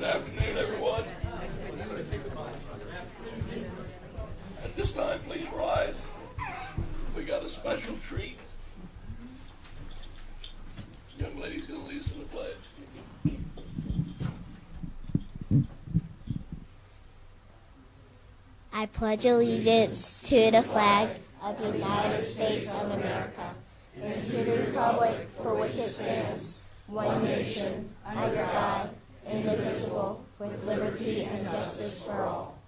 Good afternoon, everyone. At this time, please rise. We got a special treat. The young lady's going to lead us in the pledge. I pledge allegiance to the flag of the United States of America and to the republic for which it stands, one nation, under God, indivisible, with liberty and justice for all.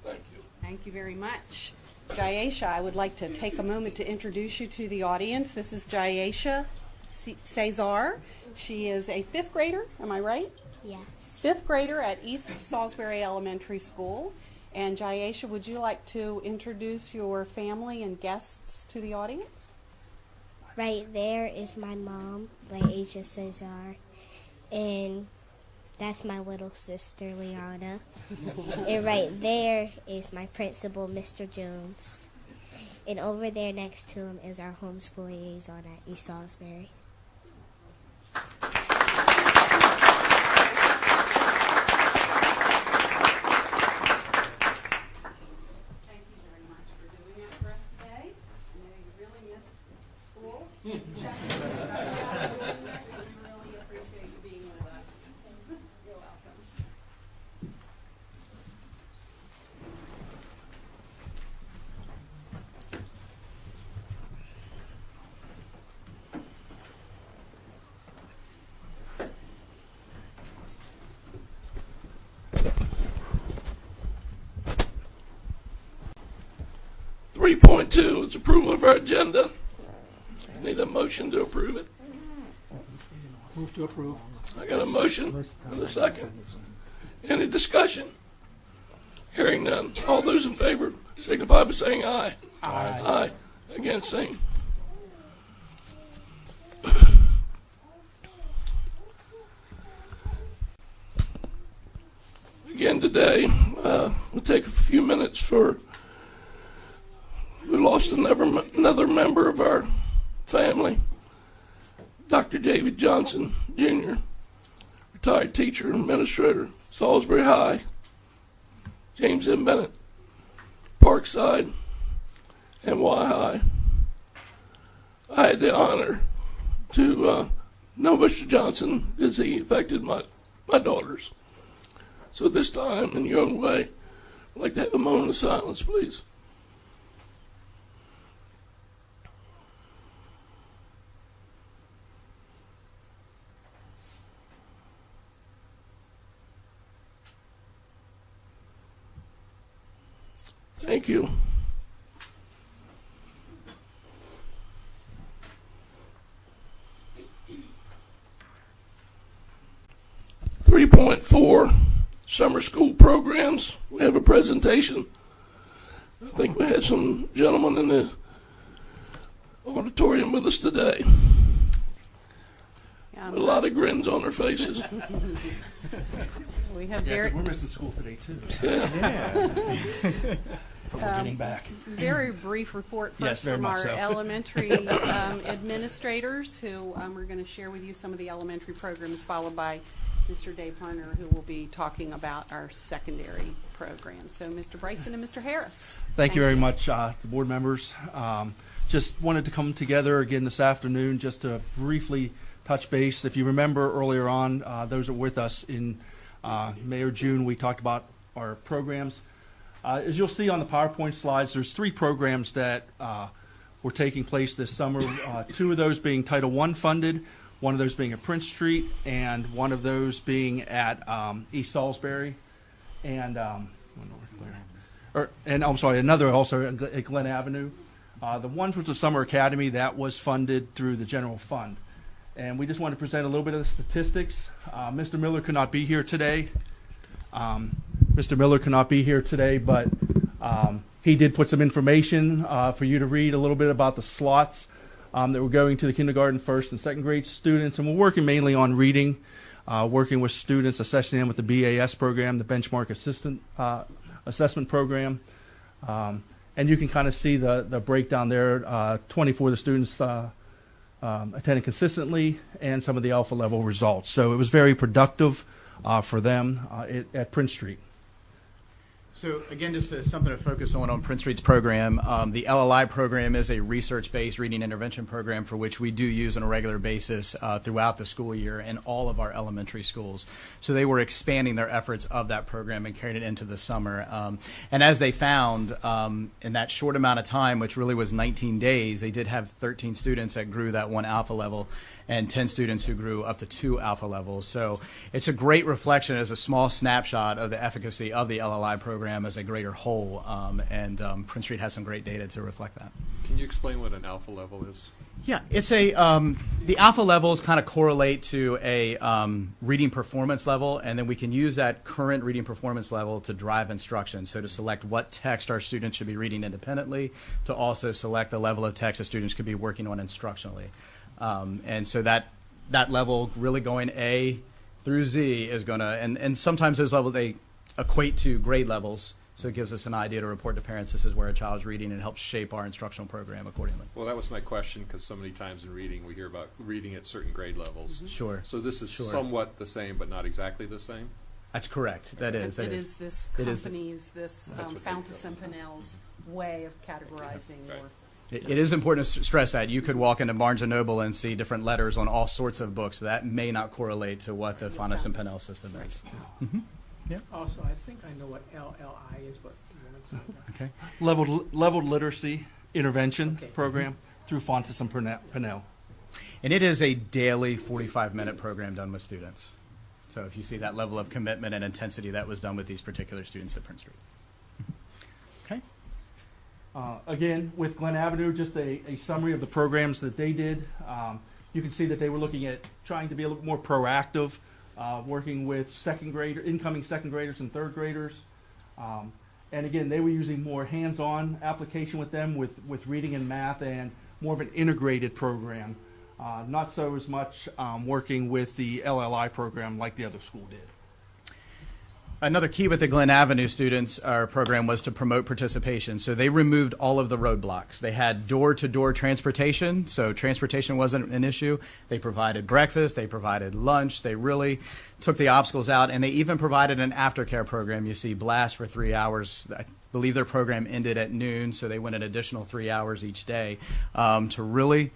Thank you. Thank you very much. Jayesha, I would like to take a moment to introduce you to the audience. This is Jayesha Cesar. She is a fifth grader, am I right? Yes. Fifth grader at East Salisbury Elementary School. And Jayesha, would you like to introduce your family and guests to the audience? Right there is my mom, Jayesha Cesar, and that's my little sister, Liana. And right there is my principal, Mr. Jones. And over there next to him is our homeschool liaison at East Salisbury. We really appreciate you being with us. You're welcome. .2 is approval of our agenda. Need a motion to approve it. Move to approve. I got a motion and a second. Any discussion? Hearing none. All those in favor signify by saying aye. Aye. Aye. Against, same. Again today, we'll take a few minutes for, we lost another member of our family, Dr. David Johnson, Jr., retired teacher and administrator, Salisbury High, James M. Bennett, Parkside, and Y High. I had the honor to know Mr. Johnson as he affected my daughters. So this time, in your own way, I'd like to have a moment of silence, please. Thank you. .4 Summer School Programs. We have a presentation. I think we had some gentlemen in the auditorium with us today. A lot of grins on their faces. We have we're missing school today too. So. Yeah. But we're getting back. Very brief report first from our elementary administrators who are going to share with you some of the elementary programs, followed by Mr. Dave Harner, who will be talking about our secondary program. So Mr. Bryson and Mr. Harris. Thank you very much, the board members. Just wanted to come together again this afternoon just to briefly touch base. If you remember earlier on, those that were with us in May or June, we talked about our programs. As you'll see on the PowerPoint slides, there's 3 programs that were taking place this summer, 2 of those being Title I funded, one of those being at Prince Street, and one of those being at East Salisbury, and another also at Glen Avenue. The one was the Summer Academy that was funded through the general fund. And we just want to present a little bit of the statistics. Mr. Miller could not be here today. But he did put some information for you to read a little bit about the slots that were going to the kindergarten, first, and second grade students. And we're working mainly on reading, working with students, assessing them with the BAS program, the Benchmark Assessment Program. And you can kind of see the breakdown there, 24 of the students attended consistently, and some of the alpha level results. So it was very productive for them at Prince Street. So again, just something to focus on Prince Street's program. The LLI program is a research-based reading intervention program for which we do use on a regular basis throughout the school year in all of our elementary schools. So they were expanding their efforts of that program and carrying it into the summer. And as they found in that short amount of time, which really was 19 days, they did have 13 students that grew that 1 alpha level and 10 students who grew up to 2 alpha levels. So it's a great reflection as a small snapshot of the efficacy of the LLI program as a greater whole, and Prince Street has some great data to reflect that. Can you explain what an alpha level is? Yeah, it's the alpha levels kind of correlate to a reading performance level, and then we can use that current reading performance level to drive instruction. So to select what text our students should be reading independently, to also select the level of text that students could be working on instructionally. And so that level really going A through Z is going to, and sometimes those levels, they equate to grade levels. So it gives us an idea to report to parents this is where a child's reading and helps shape our instructional program accordingly. Well, that was my question, because so many times in reading we hear about reading at certain grade levels. Mm-hmm. Sure. So this is Sure. somewhat the same, but not exactly the same? That's correct. That is. It is this It is company's, this Fountas and Pinnell's way of categorizing Right. or It is important to stress that you could walk into Barnes & Noble and see different letters on all sorts of books, but that may not correlate to what the Fountas and Pinnell system is. Mm-hmm. Yeah. Also, I think I know what LLI is, but you want to explain that? Okay. Leveled literacy intervention Okay. program through Fountas and Pinnell. And it is a daily 45-minute program done with students. So if you see that level of commitment and intensity, that was done with these particular students at Prince Street. Okay. Again, with Glen Avenue, just a summary of the programs that they did. You can see that they were looking at trying to be a little more proactive, working with incoming second graders and third graders. And again, they were using more hands-on application with them with reading and math and more of an integrated program. Not so as much working with the LLI program like the other school did. Another key with the Glen Avenue students, our program, was to promote participation. So they removed all of the roadblocks. They had door-to-door transportation, so transportation wasn't an issue. They provided breakfast, they provided lunch, they really took the obstacles out, and they even provided an aftercare program. You see Blast for 3 hours. I believe their program ended at noon, so they went an additional 3 hours each day to really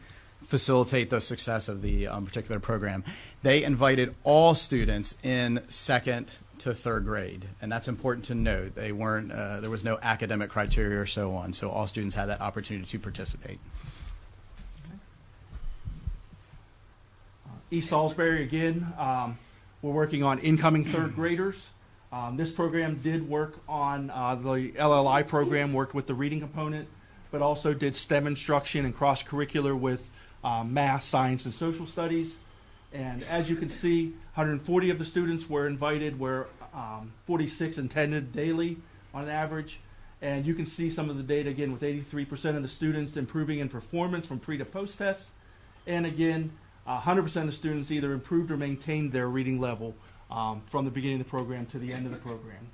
facilitate the success of the particular program. They invited all students in second to third grade, and that's important to note. They weren't there was no academic criteria or so on, so all students had that opportunity to participate. East Salisbury, again, we're working on incoming third graders. This program did work on the LLI program, worked with the reading component, but also did STEM instruction and cross-curricular with math, science, and social studies. And as you can see, 140 of the students were invited, where 46 attended daily on average. And you can see some of the data again with 83% of the students improving in performance from pre to post tests. And again, 100% of the students either improved or maintained their reading level from the beginning of the program to the end of the program.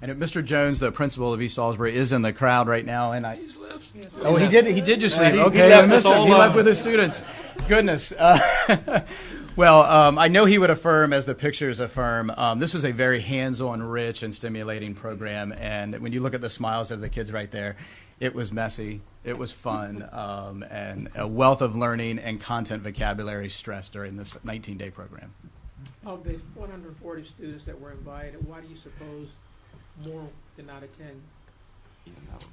And Mr. Jones, the principal of East Salisbury, is in the crowd right now, and He's left. oh, he did just leave. he Okay, left I us missed him. all He left alone. with his students. Goodness. Well, I know he would affirm, as the pictures affirm, this was a very hands-on, rich, and stimulating program. And when you look at the smiles of the kids right there, it was messy, it was fun, and a wealth of learning and content vocabulary stressed during this 19-day program. Of the 140 students that were invited, why do you suppose more did not attend?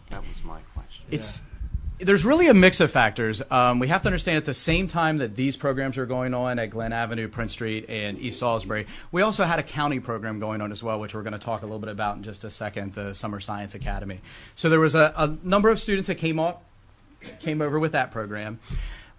That was my question. There's really a mix of factors. We have to understand at the same time that these programs are going on at Glen Avenue, Prince Street, and East Salisbury, we also had a county program going on as well, which we're going to talk a little bit about in just a second, the Summer Science Academy. So there was a number of students that came over with that program.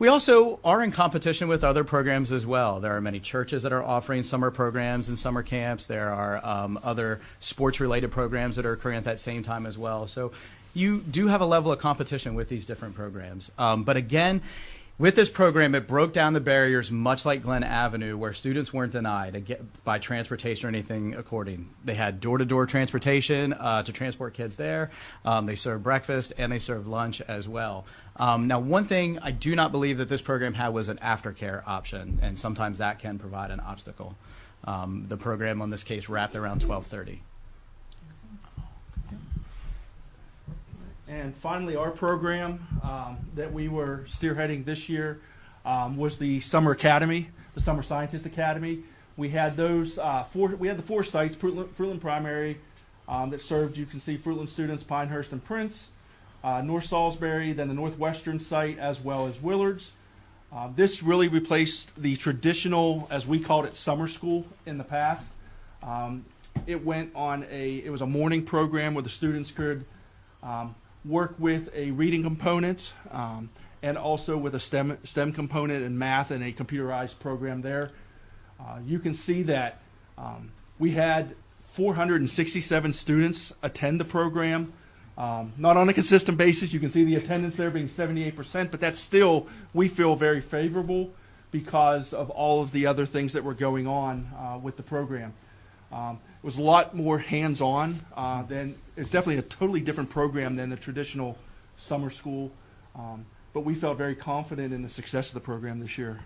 We also are in competition with other programs as well. There are many churches that are offering summer programs and summer camps. There are other sports-related programs that are occurring at that same time as well. So you do have a level of competition with these different programs. But again, With this program, it broke down the barriers, much like Glen Avenue, where students weren't denied by transportation or anything according. They had door-to-door transportation to transport kids there. They served breakfast, and they served lunch as well. Now, one thing I do not believe that this program had was an aftercare option, and sometimes that can provide an obstacle. The program, in this case, wrapped around 12:30. And finally, our program that we were spearheading this year was the Summer Academy, the Summer Scientist Academy. We had those we had the 4 sites: Fruitland Primary, that served, you can see, Fruitland students, Pinehurst and Prince, North Salisbury, then the Northwestern site, as well as Willards. This really replaced the traditional, as we called it, summer school in the past. It was a morning program where the students could work with a reading component and also with a STEM component in math and a computerized program there. You can see that we had 467 students attend the program, not on a consistent basis. You can see the attendance there being 78%, but that's still, we feel, very favorable because of all of the other things that were going on with the program. It was a lot more hands-on it's definitely a totally different program than the traditional summer school, but we felt very confident in the success of the program this year.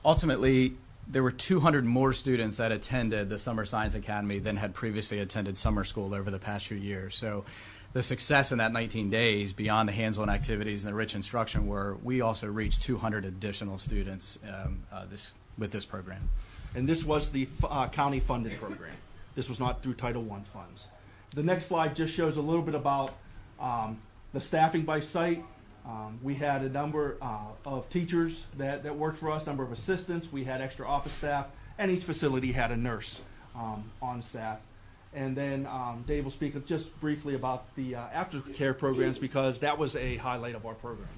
Ultimately, there were 200 more students that attended the Summer Science Academy than had previously attended summer school over the past few years. So the success in that 19 days, beyond the hands-on activities and the rich instruction, we also reached 200 additional students with this program. And this was the county-funded program. This was not through Title I funds. The next slide just shows a little bit about the staffing by site. We had a number of teachers that worked for us, number of assistants. We had extra office staff, and each facility had a nurse on staff. And then Dave will speak just briefly about the aftercare programs, because that was a highlight of our programs.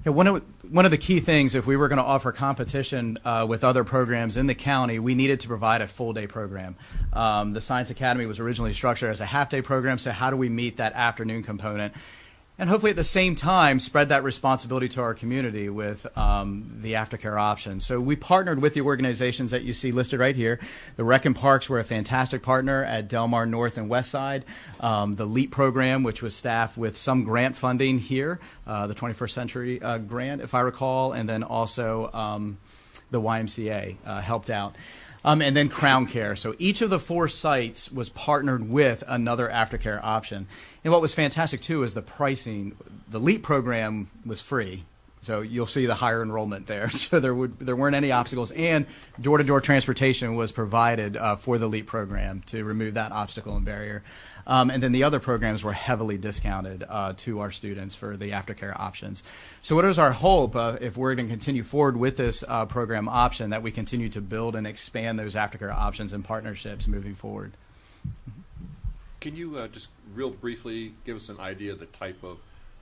Yeah, one of the key things, if we were going to offer competition with other programs in the county, we needed to provide a full-day program. The Science Academy was originally structured as a half-day program, so how do we meet that afternoon component? And hopefully at the same time spread that responsibility to our community with the aftercare option. So we partnered with the organizations that you see listed right here. The Rec and Parks were a fantastic partner at Del Mar North and West Side. The LEAP program, which was staffed with some grant funding here, the 21st Century grant, if I recall, and then also the YMCA helped out. And then Crown Care. So each of the 4 sites was partnered with another aftercare option. And what was fantastic, too, is the pricing. The LEAP program was free. So you'll see the higher enrollment there. So there weren't any obstacles. And door-to-door transportation was provided for the LEAP program to remove that obstacle and barrier. And then the other programs were heavily discounted to our students for the aftercare options. So what is our hope if we're going to continue forward with this program option, that we continue to build and expand those aftercare options and partnerships moving forward? Can you just real briefly give us an idea of the type of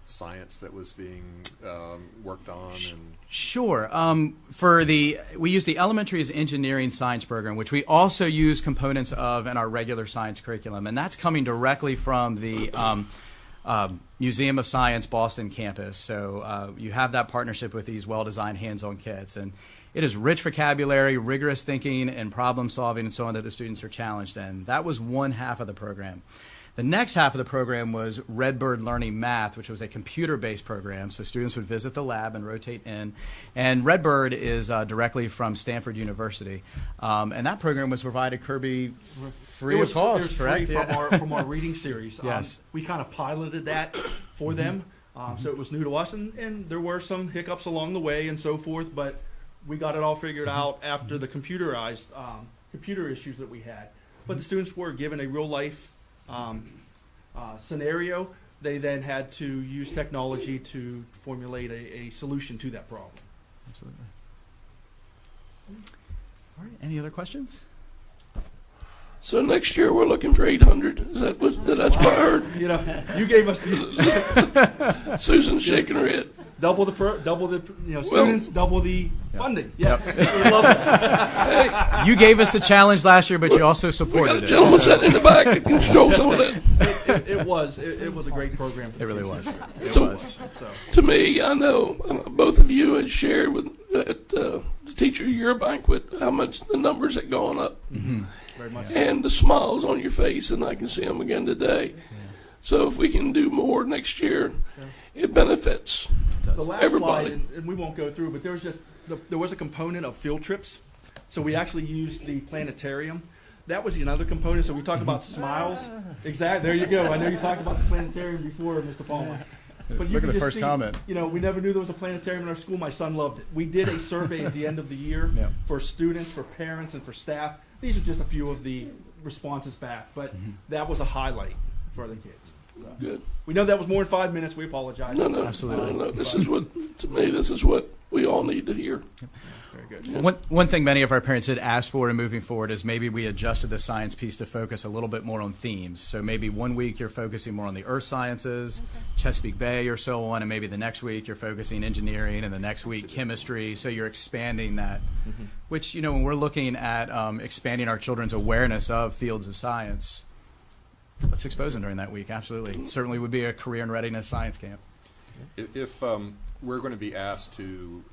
science that was being worked on? And Sure. We use the Elementary as Engineering Science program, which we also use components of in our regular science curriculum, and that's coming directly from the Museum of Science Boston campus. So you have that partnership with these well-designed hands-on kits, and it is rich vocabulary, rigorous thinking, and problem solving, and so on that the students are challenged in. That was one half of the program. The next half of the program was Redbird Learning Math, which was a computer-based program, so students would visit the lab and rotate in. And Redbird is directly from Stanford University. And that program was provided, Kirby, free of cost, It was correct? free from our reading series. Yes. We kind of piloted that for them, so it was new to us, and there were some hiccups along the way and so forth, but we got it all figured out after the computer issues that we had. But the students were given a real-life scenario. They then had to use technology to formulate a solution to that problem. Absolutely. All right. Any other questions? So next year we're looking for 800. That's what I heard? You know, you gave us the Susan's shaking her head. double the students, double the funding. Yes, we love that. Hey, You gave us the challenge last year, but you also we got supported a it. gentleman sitting in the back that can control some of that. It was a great program. It really was. It So- was. So, To me, I know both of you had shared with at the teacher year banquet how much the numbers had gone up, very much. and the smiles on your face, and I can see them again today. So if we can do more next year, it benefits. The last everybody. slide, and we won't go through, but there was a component of field trips. So we actually used the planetarium. That was another component. So we talked about smiles. Exactly. There you go. I know you talked about the planetarium before, Mr. Palmer. But you Look can at the just first see, comment. You know, we never knew there was a planetarium in our school. My son loved it. We did a survey at the end of the year Yep. for students, for parents, and for staff. These are just a few of the responses back, but that was a highlight for the kids. So. Good. We know that was more than 5 minutes. We apologize. No, Absolutely. No. This is what, to me, this is what we all need to hear. Very good. Yeah. One thing many of our parents did ask for in moving forward is maybe we adjusted the science piece to focus a little bit more on themes. So maybe 1 week you're focusing more on the earth sciences, Chesapeake Bay or so on, and maybe the next week you're focusing engineering, and the next week chemistry. So you're expanding that, which, you know, when we're looking at expanding our children's awareness of fields of science, let's expose them during that week. Absolutely. It certainly would be a career and readiness science camp. If we're going to be asked to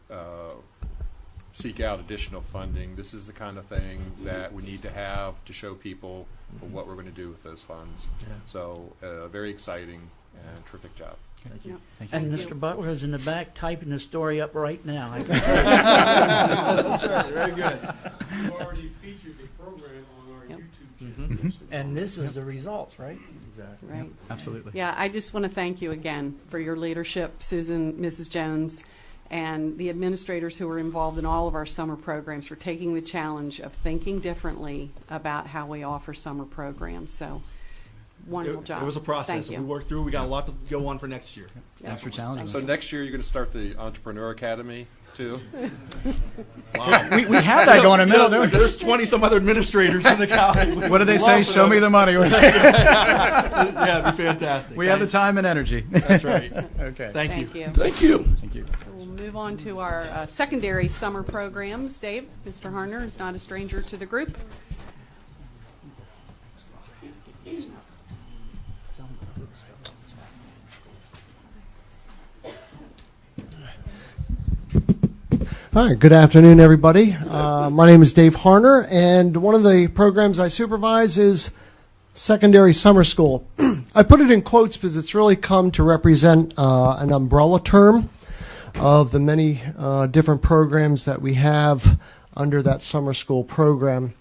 seek out additional funding, this is the kind of thing that we need to have to show people what we're going to do with those funds. So very exciting and terrific job. Thank you. Thank you. And Mr. Butler is in the back typing the story up right now. That's right. Very good. We've already featured the program on our YouTube channel. And this is the results, right? Exactly. Right. Absolutely. Yeah, I just want to thank you again for your leadership, Susan, Mrs. Jones, and the administrators who were involved in all of our summer programs for taking the challenge of thinking differently about how we offer summer programs. So, wonderful job. It was a process. Thank that you. we worked through. We got a lot to go on for next year. Thanks for challenging So us. next year you're going to start the Entrepreneur Academy too? We have that going in the middle, don't we? There's 20 some other administrators in the county. What do they say? Show me the money. Yeah, it'd be fantastic. We have the time and energy. That's right. Okay. Thank you. Thank you. Thank you. Thank you. We'll move on to our secondary summer programs. Dave, Mr. Harner is not a stranger to the group. Hi, good afternoon, everybody. My name is Dave Harner, and one of the programs I supervise is Secondary Summer School. I put it in quotes because it's really come to represent an umbrella term of the many different programs that we have under that summer school program.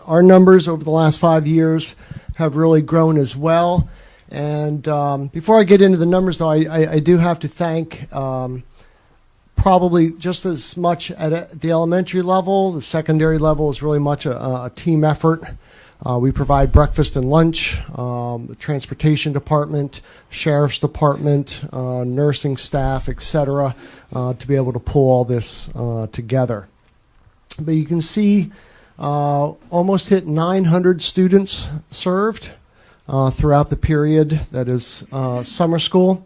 Our numbers over the last 5 years have really grown as well. And before I get into the numbers, though, I do have to thank probably just as much at the elementary level. The secondary level is really much a team effort. We provide breakfast and lunch, the transportation department, sheriff's department, nursing staff, etc., to be able to pull all this together. But you can see almost hit 900 students served throughout the period that is summer school.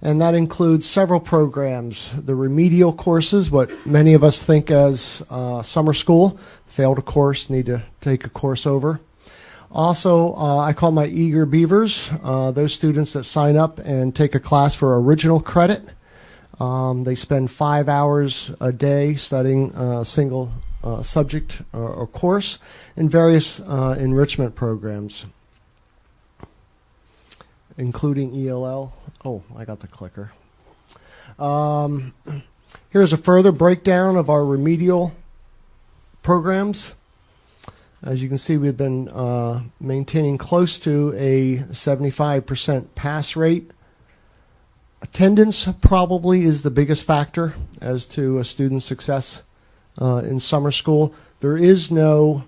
And that includes several programs, the remedial courses, what many of us think as summer school, failed a course, need to take a course over. Also, I call my eager beavers, those students that sign up and take a class for original credit. They spend 5 hours a day studying a single subject or course in various enrichment programs, including ELL. Oh, I got the clicker. Here's a further breakdown of our remedial programs. As you can see, we've been maintaining close to a 75% pass rate. Attendance probably is the biggest factor as to a student's success in summer school. There is no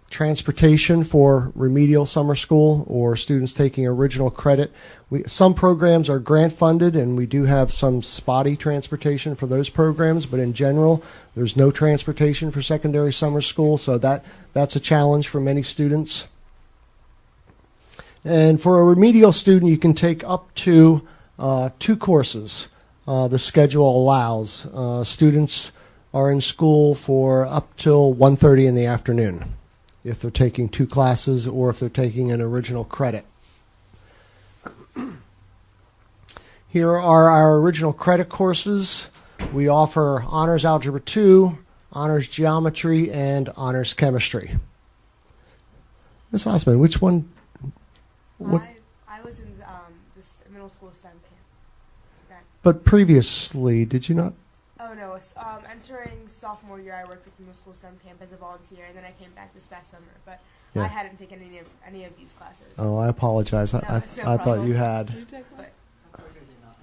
transportation for remedial summer school or students taking original credit. Some programs are grant funded, and we do have some spotty transportation for those programs, but in general there's no transportation for secondary summer school, so that's a challenge for many students. And for a remedial student, you can take up to 2 courses the schedule allows. Students are in school for up till 1:30 in the afternoon if they're taking 2 classes or if they're taking an original credit. Here are our original credit courses. We offer Honors Algebra 2, Honors Geometry, and Honors Chemistry. Ms. Osman, which one? What? I was in this middle school STEM camp. But previously, did you not? Oh, no. Entering sophomore year, I worked with the middle school STEM camp as a volunteer, and then I came back this past summer. But Yeah. I hadn't taken any of these classes. Oh, I apologize. No, I it's no thought problem. you had.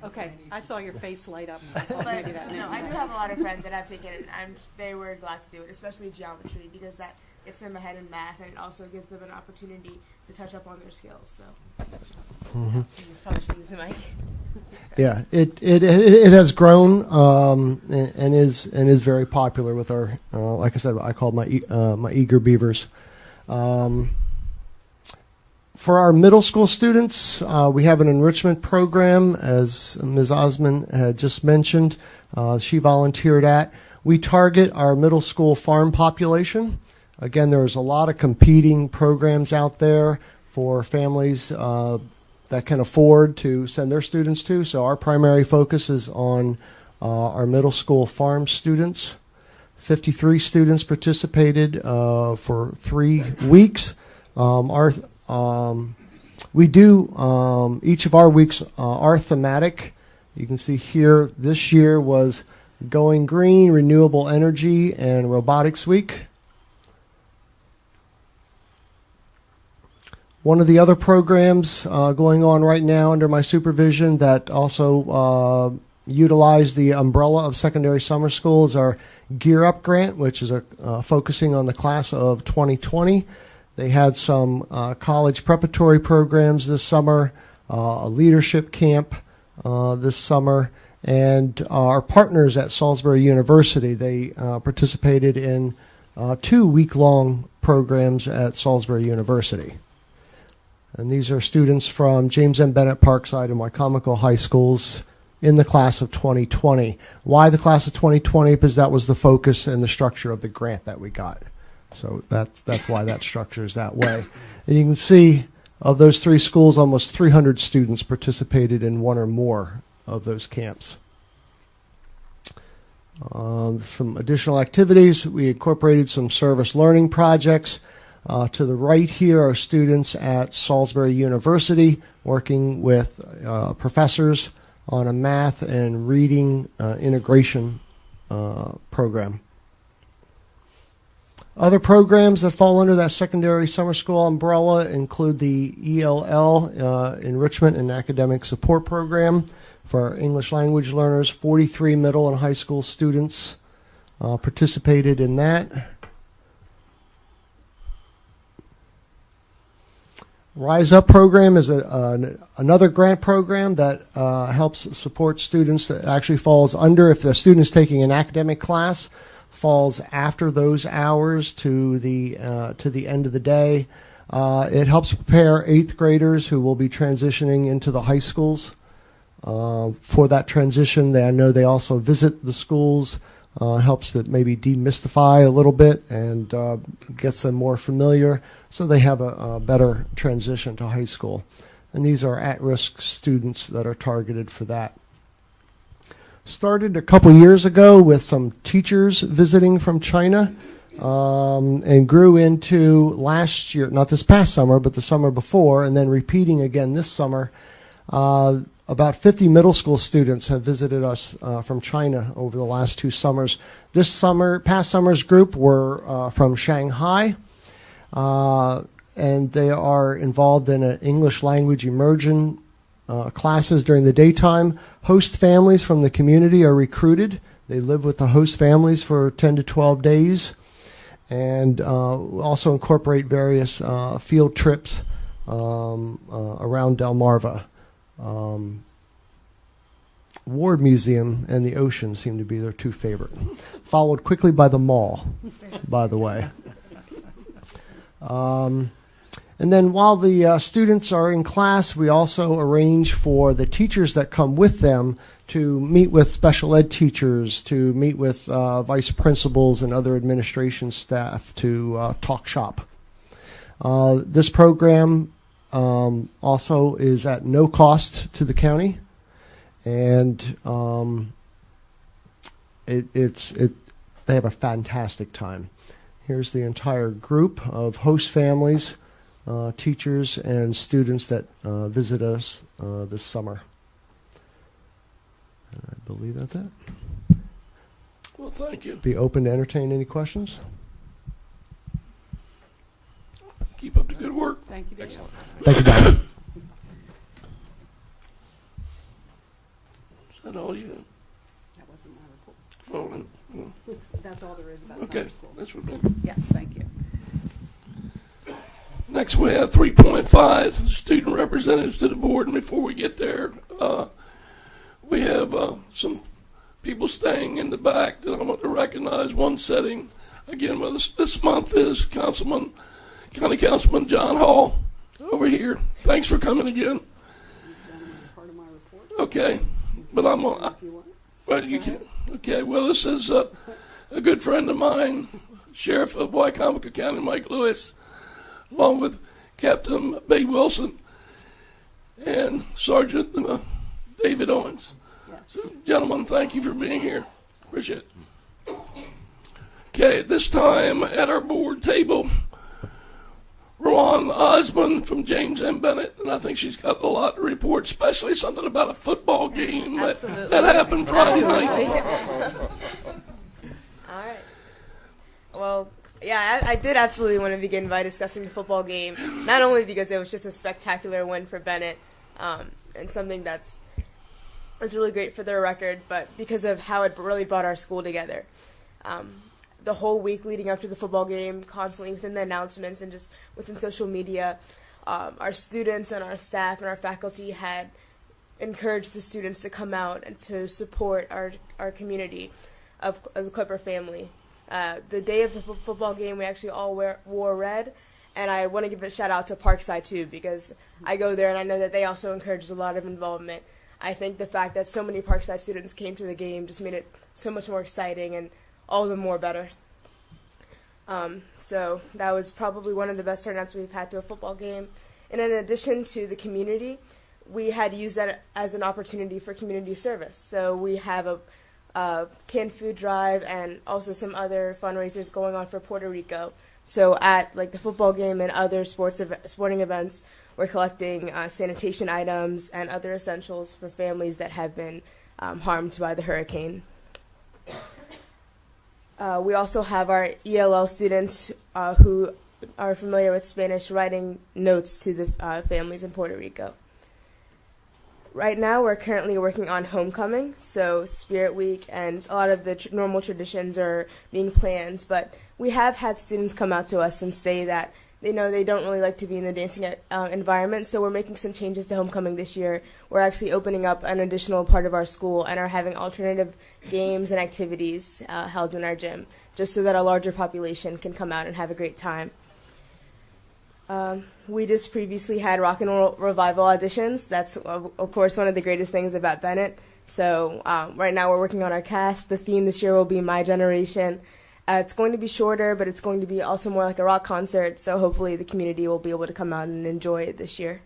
Okay, I saw your face light up. But, Maybe that no, I do have a lot of friends that have taken it, and they were glad to do it, especially geometry, because that gets them ahead in math, and it also gives them an opportunity to touch up on their skills. So, probably should use the mic. Yeah, it has grown and is very popular with our like I said, I called my eager beavers. For our middle school students, we have an enrichment program, as Ms. Osman had just mentioned. She volunteered at. We target our middle school farm population. Again, there's a lot of competing programs out there for families that can afford to send their students to. So our primary focus is on our middle school farm students. 53 students participated for 3 weeks. We do, each of our weeks are thematic. You can see here, this year was Going Green, Renewable Energy, and Robotics Week. One of the other programs going on right now under my supervision that also utilize the umbrella of secondary summer school is our Gear Up grant, which is focusing on the class of 2020. They had some college preparatory programs this summer, a leadership camp this summer, and our partners at Salisbury University, they participated in 2 week-long programs at Salisbury University. And these are students from James M. Bennett Parkside and Wycomico High Schools in the class of 2020. Why the class of 2020? Because that was the focus and the structure of the grant that we got. So that's why that structure is that way. And you can see of those 3 schools, almost 300 students participated in one or more of those camps. Some additional activities. We incorporated some service learning projects. To the right here are students at Salisbury University working with professors on a math and reading integration program. Other programs that fall under that secondary summer school umbrella include the ELL, Enrichment and Academic Support Program for our English language learners. 43 middle and high school students participated in that. Rise Up program is another grant program that helps support students that actually falls under, if the student is taking an academic class, falls after those hours to the end of the day. It helps prepare 8th graders who will be transitioning into the high schools for that transition. I know they also visit the schools, helps to maybe demystify a little bit and gets them more familiar so they have a better transition to high school. And these are at-risk students that are targeted for that. Started a couple years ago with some teachers visiting from China and grew into last year, not this past summer, but the summer before, and then repeating again this summer. About 50 middle school students have visited us from China over the last 2 summers. This summer, past summer's group were from Shanghai, and they are involved in an English language immersion classes during the daytime. Host families from the community are recruited. They live with the host families for 10 to 12 days, and also incorporate various field trips around Delmarva. Ward Museum and the ocean seem to be their 2 favorite. Followed quickly by the mall, by the way. And then while the students are in class, we also arrange for the teachers that come with them to meet with special ed teachers, to meet with vice principals and other administration staff to talk shop. This program also is at no cost to the county, and they have a fantastic time. Here's the entire group of host families, teachers, and students that visit us this summer. And I believe that's it. Well, thank you. Be open to entertain any questions. Keep up the good work. Thank you, Dave. Excellent. Thank you, Dr. Is that all you have? That wasn't my report. Oh, That's all there is about okay. summer school. That's what Yes, thank you. Next, we have 3.5 student representatives to the board. And before we get there, we have some people staying in the back that I want to recognize. One setting, again, with us this month is County Councilman John Hall over here. Thanks for coming again. Part of my report. Okay, but I'm on. If you want. Well, you can. Okay, well, this is a good friend of mine, Sheriff of Wycomico County, Mike Lewis, along with Captain Bay Wilson and Sergeant David Owens. Yes. So, gentlemen, thank you for being here. Appreciate it. Okay, at this time at our board table, Rowan Osmond from James M. Bennett, and I think she's got a lot to report, especially something about a football game that happened Friday night. All right. Well, yeah, I did absolutely want to begin by discussing the football game, not only because it was just a spectacular win for Bennett and something that's really great for their record, but because of how it really brought our school together. The whole week leading up to the football game, constantly within the announcements and just within social media, our students and our staff and our faculty had encouraged the students to come out and to support our community of the Clipper family. The day of the football game, we actually all wore red, and I want to give a shout out to Parkside too, because I go there and I know that they also encouraged a lot of involvement. I think the fact that so many Parkside students came to the game just made it so much more exciting and all the more better. So that was probably one of the best turnouts we've had to a football game. And in addition to the community, we had used that as an opportunity for community service. So we have a canned food drive and also some other fundraisers going on for Puerto Rico. So at like the football game and other sporting events, we're collecting sanitation items and other essentials for families that have been harmed by the hurricane. We also have our ELL students who are familiar with Spanish writing notes to the families in Puerto Rico. Right now, we're currently working on homecoming, so Spirit Week and a lot of the normal traditions are being planned, but we have had students come out to us and say that they know they don't really like to be in the dancing environment, so we're making some changes to homecoming this year. We're actually opening up an additional part of our school and are having alternative games and activities held in our gym, just so that a larger population can come out and have a great time. We just previously had Rock and Roll Revival auditions. That's, of course, one of the greatest things about Bennett. So right now we're working on our cast. The theme this year will be My Generation. It's going to be shorter, but it's going to be also more like a rock concert, so hopefully the community will be able to come out and enjoy it this year.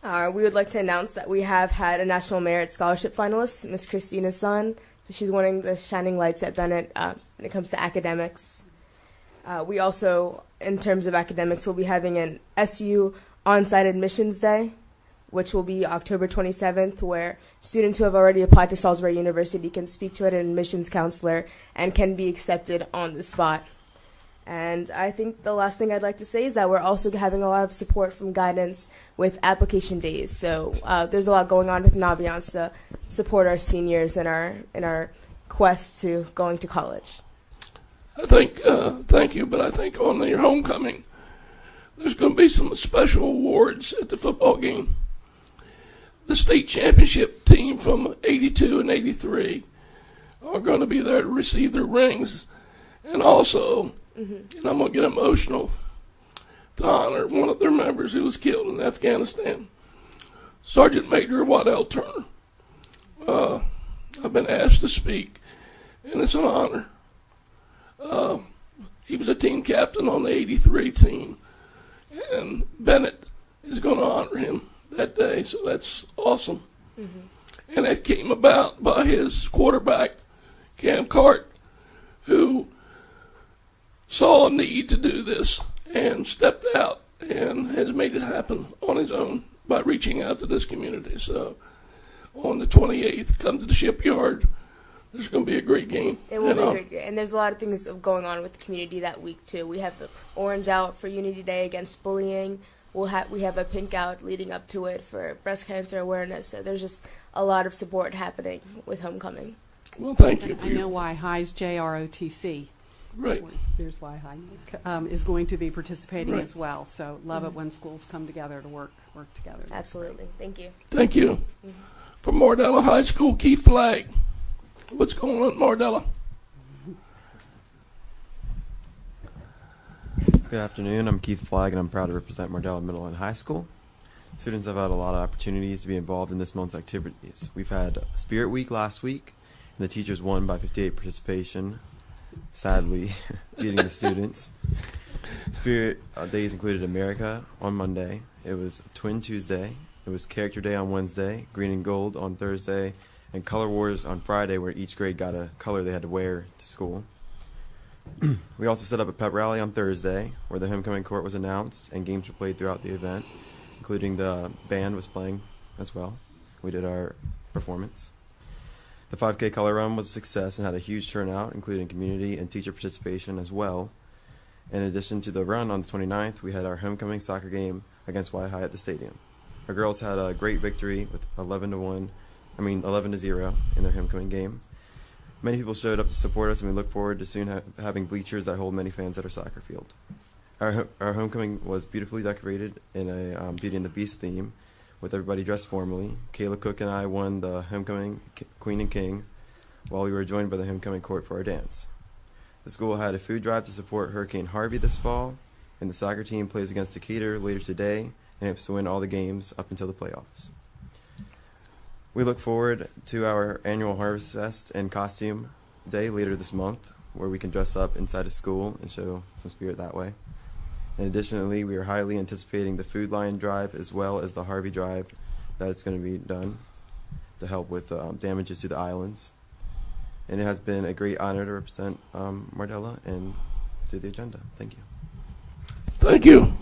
We would like to announce that we have had a National Merit Scholarship finalist, Miss Christina Sun. So she's winning the Shining Lights at Bennett when it comes to academics. We also, in terms of academics, will be having an SU on-site admissions day, which will be October 27th, where students who have already applied to Salisbury University can speak to an admissions counselor and can be accepted on the spot. And I think the last thing I'd like to say is that we're also having a lot of support from guidance with application days. So there's a lot going on with Naviance to support our seniors in our quest to going to college. I think, thank you, but I think on your homecoming, there's going to be some special awards at the football game. The state championship team from 82 and 83 are going to be there to receive their rings. And also, and I'm going to get emotional, to honor one of their members who was killed in Afghanistan, Sergeant Major Waddell Turner. I've been asked to speak, and it's an honor. He was a team captain on the 83 team, and Bennett is going to honor him that day, so that's awesome. And it came about by his quarterback, Cam Cart, who saw a need to do this and stepped out and has made it happen on his own by reaching out to this community. So on the 28th, come to the shipyard. There's going to be a great game. It will be a great game. And there's a lot of things going on with the community that week, too. We have the orange out for Unity Day against bullying. We have a pink out leading up to it for breast cancer awareness. So there's just a lot of support happening with homecoming. Well, thank you. I know why High's JROTC. Right. There's why High is going to be participating as well. So love it when schools come together to work together. Absolutely. Thank you. Thank you. From Mardella High School, Keith Flagg. What's going on at Mardella? Good afternoon. I'm Keith Flagg, and I'm proud to represent Mardella Middle and High School. Students have had a lot of opportunities to be involved in this month's activities. We've had Spirit Week last week, and the teachers won by 58 participation, sadly beating the students. Spirit days included America on Monday. It was Twin Tuesday. It was Character Day on Wednesday, Green and Gold on Thursday, and Color Wars on Friday, where each grade got a color they had to wear to school. We also set up a pep rally on Thursday, where the homecoming court was announced and games were played throughout the event, including the band was playing as well. We did our performance. The 5K color run was a success and had a huge turnout, including community and teacher participation as well. In addition to the run on the 29th, we had our homecoming soccer game against Y High at the stadium. Our girls had a great victory with 11-0 in their homecoming game. Many people showed up to support us, and we look forward to soon having bleachers that hold many fans at our soccer field. Our homecoming was beautifully decorated in a Beauty and the Beast theme, with everybody dressed formally. Kayla Cook and I won the homecoming Queen and King, while we were joined by the homecoming court for our dance. The school had a food drive to support Hurricane Harvey this fall, and the soccer team plays against Decatur later today and hopes to win all the games up until the playoffs. We look forward to our annual Harvest Fest and Costume Day later this month, where we can dress up inside a school and show some spirit that way. And additionally, we are highly anticipating the Food Lion Drive as well as the Harvey Drive that is going to be done to help with damages to the islands. And it has been a great honor to represent Mardella and do the agenda. Thank you. Thank you.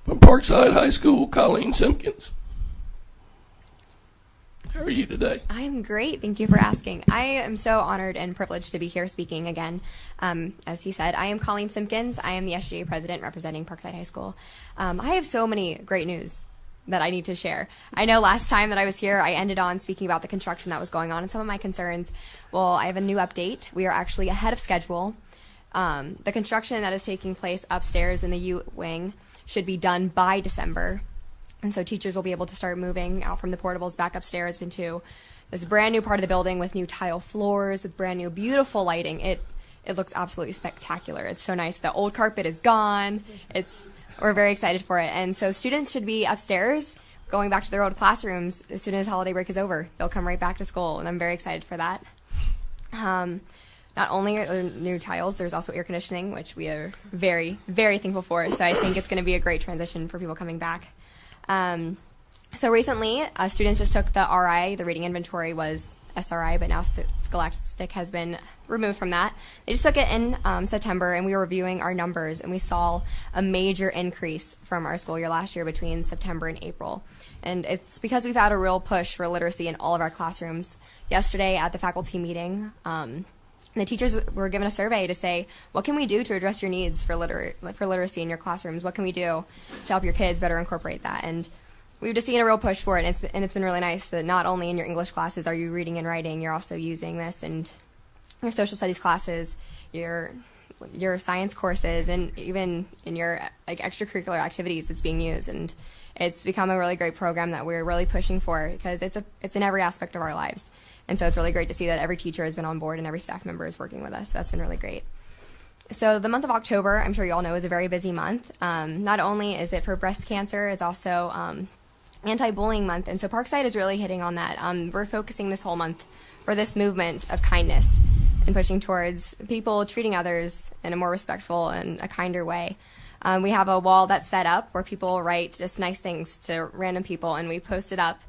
From Parkside High School, Colleen Simpkins. How are you today? I am great. Thank you for asking. I am so honored and privileged to be here speaking again. As he said, I am Colleen Simpkins. I am the SGA president representing Parkside High School. I have so many great news that I need to share. I know last time that I was here, I ended on speaking about the construction that was going on and some of my concerns. Well, I have a new update. We are actually ahead of schedule. The construction that is taking place upstairs in the U wing should be done by December. And so teachers will be able to start moving out from the portables back upstairs into this brand new part of the building with new tile floors, with brand new beautiful lighting. It looks absolutely spectacular. It's so nice. The old carpet is gone. We're very excited for it. And so students should be upstairs going back to their old classrooms as soon as holiday break is over. They'll come right back to school, and I'm very excited for that. Not only are there new tiles, there's also air conditioning, which we are very, very thankful for. So I think it's going to be a great transition for people coming back. So recently, students just took the RI. The reading inventory was SRI, but now Scholastic has been removed from that. They just took it in September, and we were reviewing our numbers, and we saw a major increase from our school year last year between September and April. And it's because we've had a real push for literacy in all of our classrooms. Yesterday at the faculty meeting, the teachers were given a survey to say, what can we do to address your needs for literacy in your classrooms? What can we do to help your kids better incorporate that? And we've just seen a real push for it, and it's been really nice that not only in your English classes are you reading and writing, you're also using this in your social studies classes, your science courses, and even in your extracurricular activities it's being used. And it's become a really great program that we're really pushing for because it's in every aspect of our lives. And so it's really great to see that every teacher has been on board and every staff member is working with us. That's been really great. So the month of October, I'm sure you all know, is a very busy month. Not only is it for breast cancer, it's also anti-bullying month. And so Parkside is really hitting on that. We're focusing this whole month for this movement of kindness and pushing towards people treating others in a more respectful and a kinder way. We have a wall that's set up where people write just nice things to random people, and we post it up.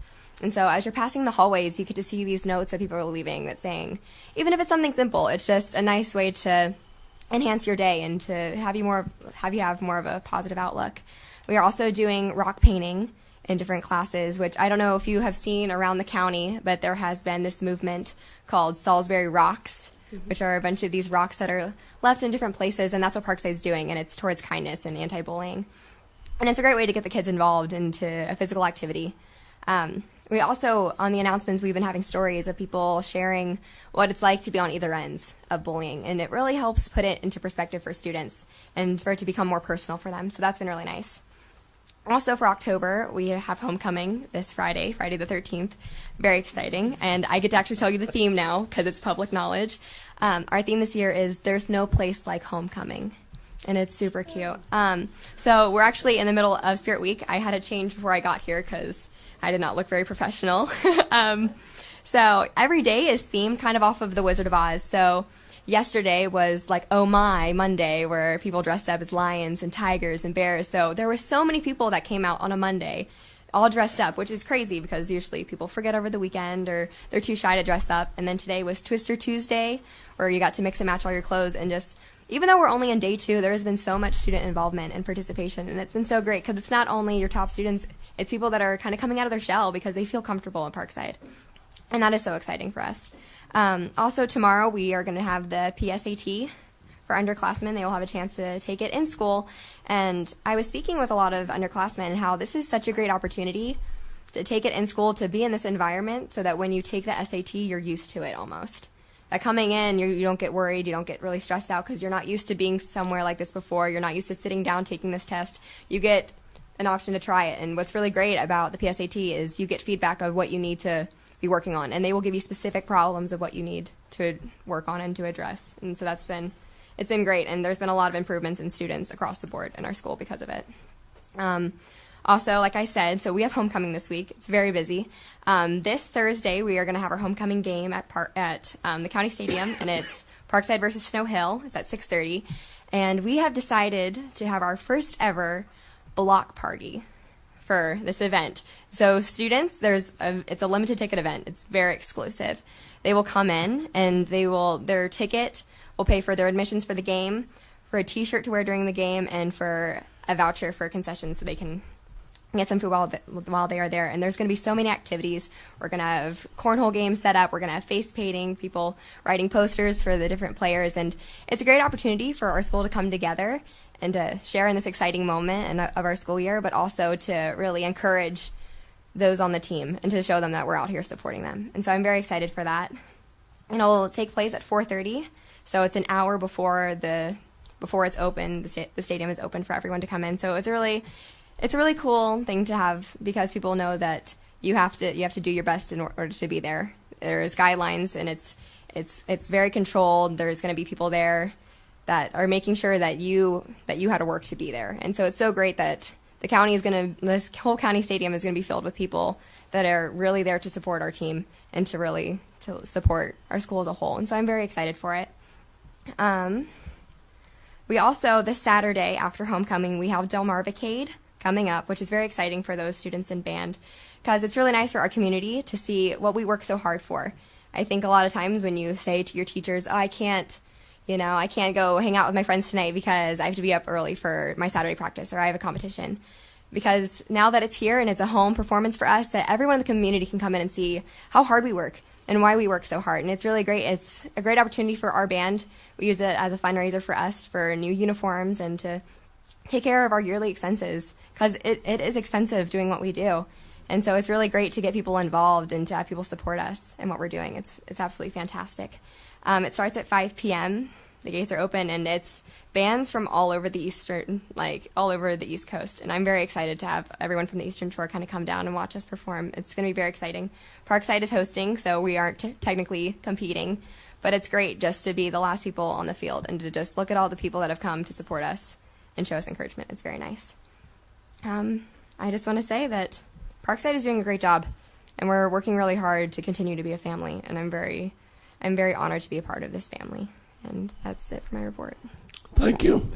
And so as you're passing the hallways, you get to see these notes that people are leaving that's saying, even if it's something simple, it's just a nice way to enhance your day and to have you have more of a positive outlook. We are also doing rock painting in different classes, which I don't know if you have seen around the county, but there has been this movement called Salisbury Rocks, which are a bunch of these rocks that are left in different places, and that's what Parkside's doing, and it's towards kindness and anti-bullying. And it's a great way to get the kids involved into a physical activity. We also, on the announcements, we've been having stories of people sharing what it's like to be on either ends of bullying, and it really helps put it into perspective for students and for it to become more personal for them, so that's been really nice. Also for October, we have homecoming this Friday, Friday the 13th. Very exciting, and I get to actually tell you the theme now because it's public knowledge. Our theme this year is There's No Place Like Homecoming, and it's super cute. So we're actually in the middle of Spirit Week. I had to change before I got here because I did not look very professional. So every day is themed kind of off of the Wizard of Oz. So yesterday was like Oh My Monday, where people dressed up as lions and tigers and bears. So there were so many people that came out on a Monday all dressed up, which is crazy because usually people forget over the weekend or they're too shy to dress up. And then today was Twister Tuesday, where you got to mix and match all your clothes. And just, even though we're only in day 2, there has been so much student involvement and participation. And it's been so great because it's not only your top students, it's people that are kind of coming out of their shell because they feel comfortable in Parkside. And that is so exciting for us. Also tomorrow we are going to have the PSAT for underclassmen. They will have a chance to take it in school. And I was speaking with a lot of underclassmen and how this is such a great opportunity to take it in school, to be in this environment so that when you take the SAT, you're used to it almost. That coming in, you don't get worried, you don't get really stressed out because you're not used to being somewhere like this before. You're not used to sitting down taking this test. You get an option to try it. And what's really great about the PSAT is you get feedback of what you need to be working on, and they will give you specific problems of what you need to work on and to address. And so it's been great, and there's been a lot of improvements in students across the board in our school because of it. Also, like I said, so we have homecoming this week. It's very busy. This Thursday, we are going to have our homecoming game at the county stadium, and it's Parkside versus Snow Hill. It's at 6:30, and we have decided to have our first ever block party for this event. So students, it's a limited ticket event. It's very exclusive. They will come in, and their ticket will pay for their admissions for the game, for a T-shirt to wear during the game, and for a voucher for concessions so they can get some food while they are there. And there's going to be so many activities. We're going to have cornhole games set up. We're going to have face painting, people writing posters for the different players. And it's a great opportunity for our school to come together and to share in this exciting moment of our school year, but also to really encourage those on the team and to show them that we're out here supporting them. And so I'm very excited for that. And it'll take place at 4:30, so it's an hour before it's open. The stadium is open for everyone to come in. So it's a really cool thing to have because people know that you have to do your best in order to be there. There's guidelines, and it's very controlled. There's going to be people there that are making sure that you had to work to be there. And so it's so great that this whole county stadium is going to be filled with people that are really there to support our team and to support our school as a whole. And so I'm very excited for it. We also, this Saturday after homecoming, we have Del Marvacade coming up, which is very exciting for those students in band because it's really nice for our community to see what we work so hard for. I think a lot of times when you say to your teachers, I can't go hang out with my friends tonight because I have to be up early for my Saturday practice or I have a competition. Because now that it's here and it's a home performance for us, that everyone in the community can come in and see how hard we work and why we work so hard. And it's really great. It's a great opportunity for our band. We use it as a fundraiser for us for new uniforms and to take care of our yearly expenses because it is expensive doing what we do. And so it's really great to get people involved and to have people support us in what we're doing. It's absolutely fantastic. It starts at 5 p.m. The gates are open, and it's bands from all over the East Coast. And I'm very excited to have everyone from the Eastern Shore kind of come down and watch us perform. It's going to be very exciting. Parkside is hosting, so we aren't technically competing, but it's great just to be the last people on the field and to just look at all the people that have come to support us and show us encouragement. It's very nice. I just want to say that Parkside is doing a great job, and we're working really hard to continue to be a family, and I'm very honored to be a part of this family. And that's it for my report. Thank you.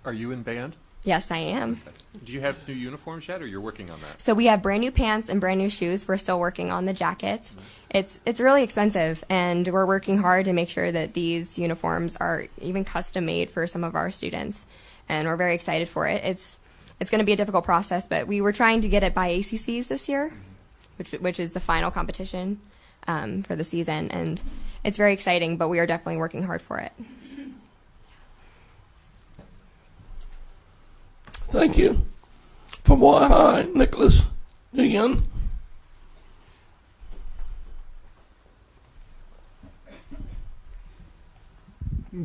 Are you in band? Yes, I am. Do you have new uniforms yet, or you're working on that? So we have brand new pants and brand new shoes. We're still working on the jackets. It's really expensive, and we're working hard to make sure that these uniforms are even custom made for some of our students, and we're very excited for it. It's going to be a difficult process, but we were trying to get it by ACCs this year, which is the final competition for the season, and it's very exciting, but we are definitely working hard for it. Thank you. From Y High, Nicholas Nguyen.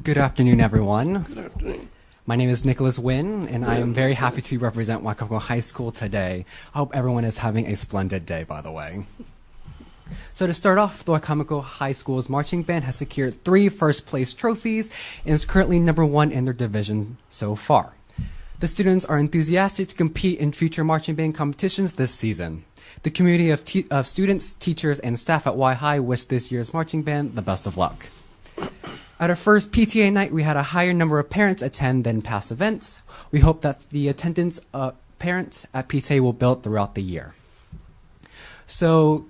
Good afternoon, everyone. Good afternoon. My name is Nicholas Nguyen, and I am very happy to represent Waikato High School today. I hope everyone is having a splendid day, by the way. So to start off, the Waikato High School's marching band has secured 3 first-place trophies and is currently #1 in their division so far. The students are enthusiastic to compete in future marching band competitions this season. The community of students, teachers, and staff at Y High wish this year's marching band the best of luck. At our first PTA night, we had a higher number of parents attend than past events. We hope that the attendance of parents at PTA will build throughout the year. So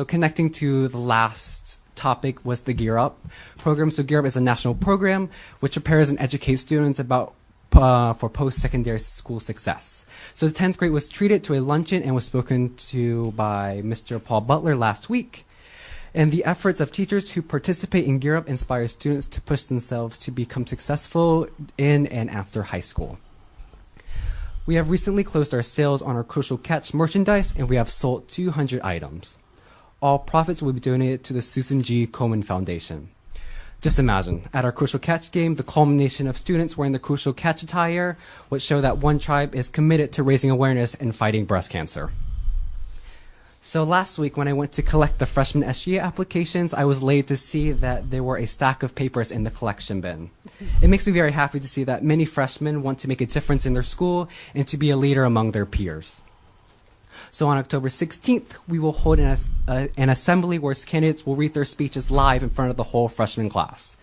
connecting to the last topic was the Gear Up program. So Gear Up is a national program which prepares and educates students about for post-secondary school success. So the 10th grade was treated to a luncheon and was spoken to by Mr. Paul Butler last week. And the efforts of teachers who participate in Gear Up inspire students to push themselves to become successful in and after high school. We have recently closed our sales on our Crucial Catch merchandise, and we have sold 200 items. All profits will be donated to the Susan G. Komen Foundation. Just imagine, at our Crucial Catch game, the culmination of students wearing the Crucial Catch attire would show that one tribe is committed to raising awareness and fighting breast cancer. So last week, when I went to collect the freshman SGA applications, I was laid to see that there were a stack of papers in the collection bin. It makes me very happy to see that many freshmen want to make a difference in their school and to be a leader among their peers. So on October 16th, we will hold an assembly where candidates will read their speeches live in front of the whole freshman class.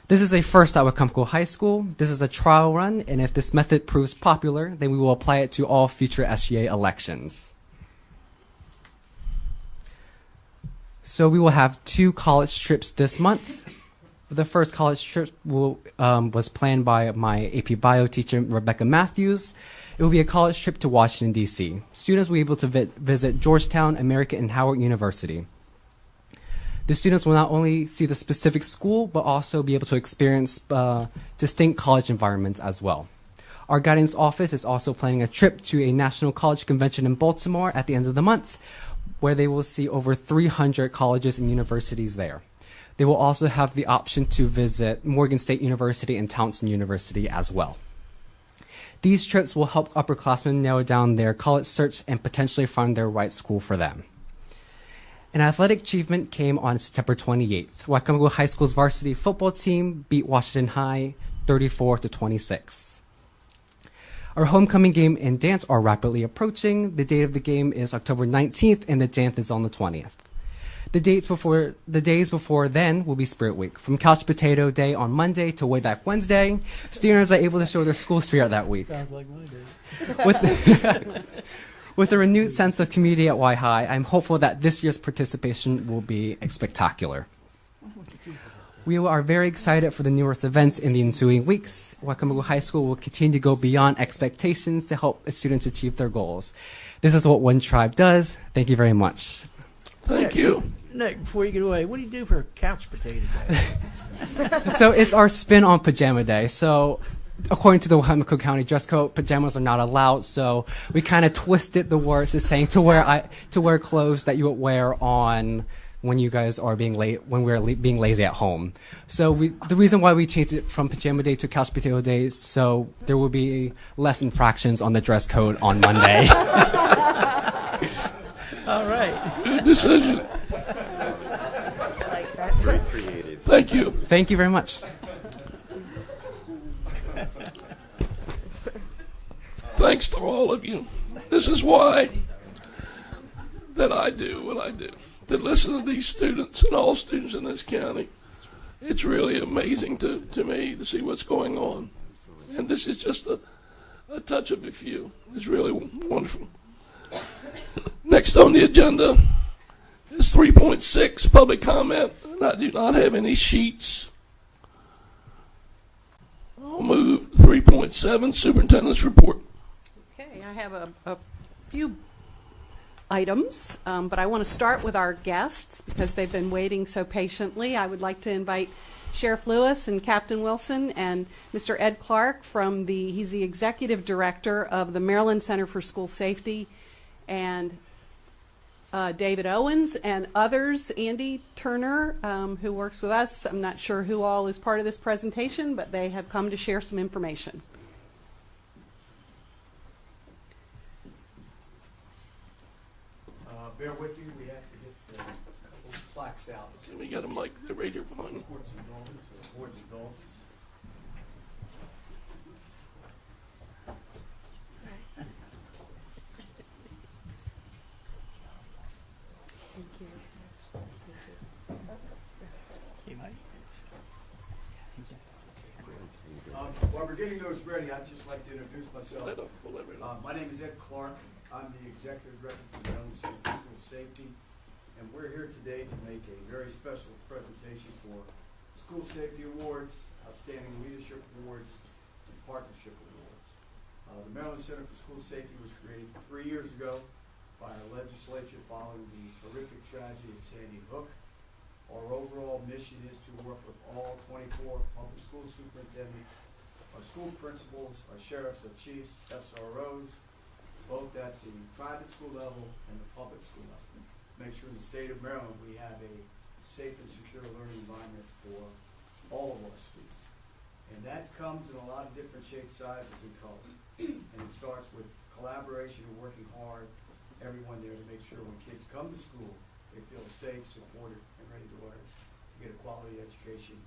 This is a first at Waikato High School. This is a trial run, and if this method proves popular, then we will apply it to all future SGA elections. So we will have 2 college trips this month. The first college trip was planned by my AP Bio teacher, Rebecca Matthews. It will be a college trip to Washington, D.C. Students will be able to visit Georgetown, American, and Howard University. The students will not only see the specific school, but also be able to experience distinct college environments as well. Our guidance office is also planning a trip to a national college convention in Baltimore at the end of the month, where they will see over 300 colleges and universities there. They will also have the option to visit Morgan State University and Towson University as well. These trips will help upperclassmen narrow down their college search and potentially find their right school for them. An athletic achievement came on September 28th. Waikato High School's varsity football team beat Washington High 34-26. Our homecoming game and dance are rapidly approaching. The date of the game is October 19th, and the dance is on the 20th. The days before then will be Spirit Week. From Couch Potato Day on Monday to Way Back Wednesday, students are able to show their school spirit that week. Sounds like my day. With a renewed sense of community at Y High, I'm hopeful that this year's participation will be spectacular. We are very excited for the numerous events in the ensuing weeks. Waikato High School will continue to go beyond expectations to help students achieve their goals. This is what One Tribe does. Thank you very much. Thank you. Nick, before you get away, what do you do for Couch Potato Day? So it's our spin on Pajama Day. So according to the Waikato County dress code, pajamas are not allowed. So we kind of twisted the words to saying to wear clothes that you would wear on when you guys are being late, when we're being lazy at home. So the reason why we changed it from Pajama Day to Couch Potato Day, so there will be less infractions on the dress code on Monday. All right. Good decision. Like that. Very creative. Thank you. Thank you very much. Thanks to all of you. This is why that I do what I do. To listen to these students and all students in this county. It's really amazing to me to see what's going on. and this is just a touch of a few. It's really wonderful. Next on the agenda is 3.6, public comment. And I do not have any sheets. I'll move 3.7, superintendent's report. Okay, I have a few items, but I want to start with our guests because they've been waiting so patiently. I would like to invite Sheriff Lewis and Captain Wilson and Mr. Ed Clark he's the executive director of the Maryland Center for School Safety, and David Owens and others, Andy Turner, who works with us. I'm not sure who all is part of this presentation, but they have come to share some information. Bear with me, we have to get the plaques out. So we got them like the radio behind me. Board's indulgence. While we're getting those ready, I'd just like to introduce myself. My name is Ed Clark. I'm the executive director for the Maryland Center for School Safety, and we're here today to make a very special presentation for School Safety Awards, Outstanding Leadership Awards, and Partnership Awards. The Maryland Center for School Safety was created 3 years ago by our legislature following the horrific tragedy at Sandy Hook. Our overall mission is to work with all 24 public school superintendents, our school principals, our sheriffs, our chiefs, SROs, both at the private school level and the public school level. Make sure in the state of Maryland we have a safe and secure learning environment for all of our students. And that comes in a lot of different shapes, sizes, and colors. And it starts with collaboration and working hard, everyone there to make sure when kids come to school, they feel safe, supported, and ready to learn, to get a quality education.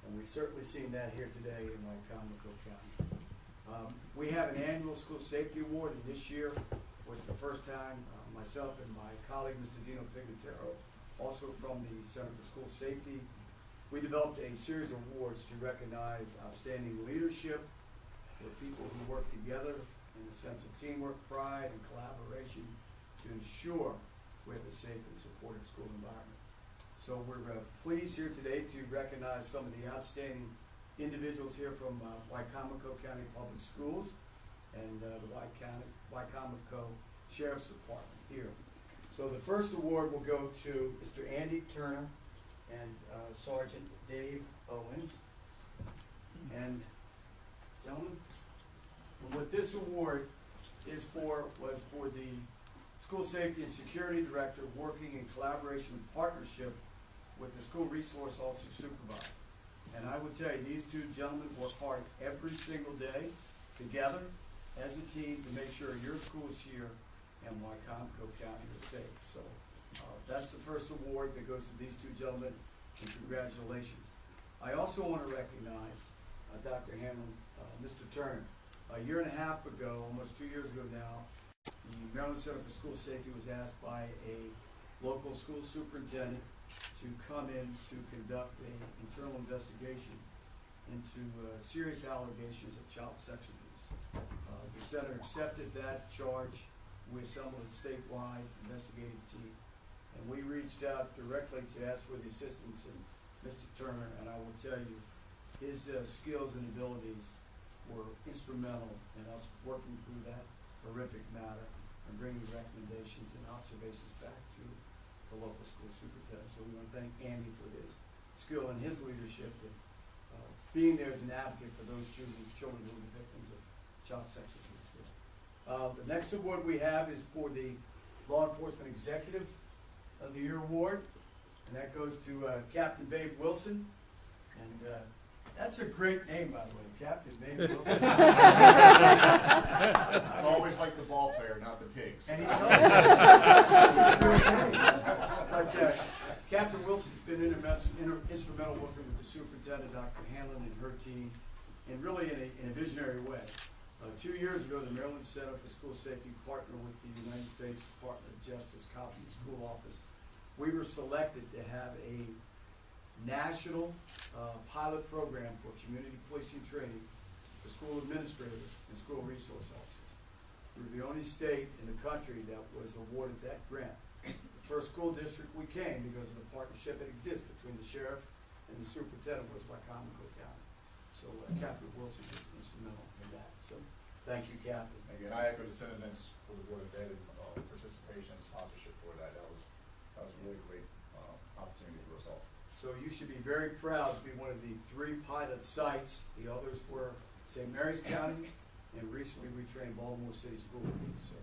And we've certainly seen that here today in Wycomico County. We have an annual school safety award, and this year was the first time myself and my colleague, Mr. Dino Pignataro, also from the Center for School Safety, we developed a series of awards to recognize outstanding leadership for people who work together in the sense of teamwork, pride, and collaboration to ensure we have a safe and supportive school environment. So we're pleased here today to recognize some of the outstanding individuals here from Wycomico County Public Schools and the Wycomico Sheriff's Department here. So the first award will go to Mr. Andy Turner and Sergeant Dave Owens. And gentlemen, what this award is for was for the School Safety and Security Director working in collaboration and partnership with the School Resource Officer Supervisor. And I will tell you, these two gentlemen work hard every single day together as a team to make sure your schools here in Wycomico County are safe. So that's the first award that goes to these two gentlemen, and congratulations. I also want to recognize Dr. Hanlon, Mr. Turner. A year and a half ago, almost 2 years ago now, the Maryland Center for School Safety was asked by a local school superintendent to come in to conduct an internal investigation into serious allegations of child sex abuse. The center accepted that charge. We assembled a statewide investigative team, and we reached out directly to ask for the assistance of Mr. Turner, and I will tell you, his skills and abilities were instrumental in us working through that horrific matter and bringing recommendations and observations back to the local school superintendent. So we want to thank Andy for his skill and his leadership and being there as an advocate for those children who were the victims of child sex abuse. The next award we have is for the Law Enforcement Executive of the Year Award, and that goes to Captain Babe Wilson. And that's a great name, by the way, Captain Babe Wilson. It's always like the ball player, not the pigs. And he's always that's a great name. But Captain Wilson's been instrumental working with the superintendent, Dr. Hanlon, and her team, and really in a visionary way. 2 years ago, the Maryland Center for School Safety partnered with the United States Department of Justice Compton School Office. We were selected to have a national pilot program for community policing training for school administrators and school resource officers. We're the only state in the country that was awarded that grant. The first school district we came because of the partnership that exists between the sheriff and the superintendent was Wycomico County. So Captain Wilson was instrumental in that. So thank you, Captain. Again, I echo the sentiments for the Board of Ed participation and sponsorship for that. That was a really great opportunity for us all. So you should be very proud to be one of the 3 pilot sites. The others were St. Mary's County, and recently we trained Baltimore City School Police. So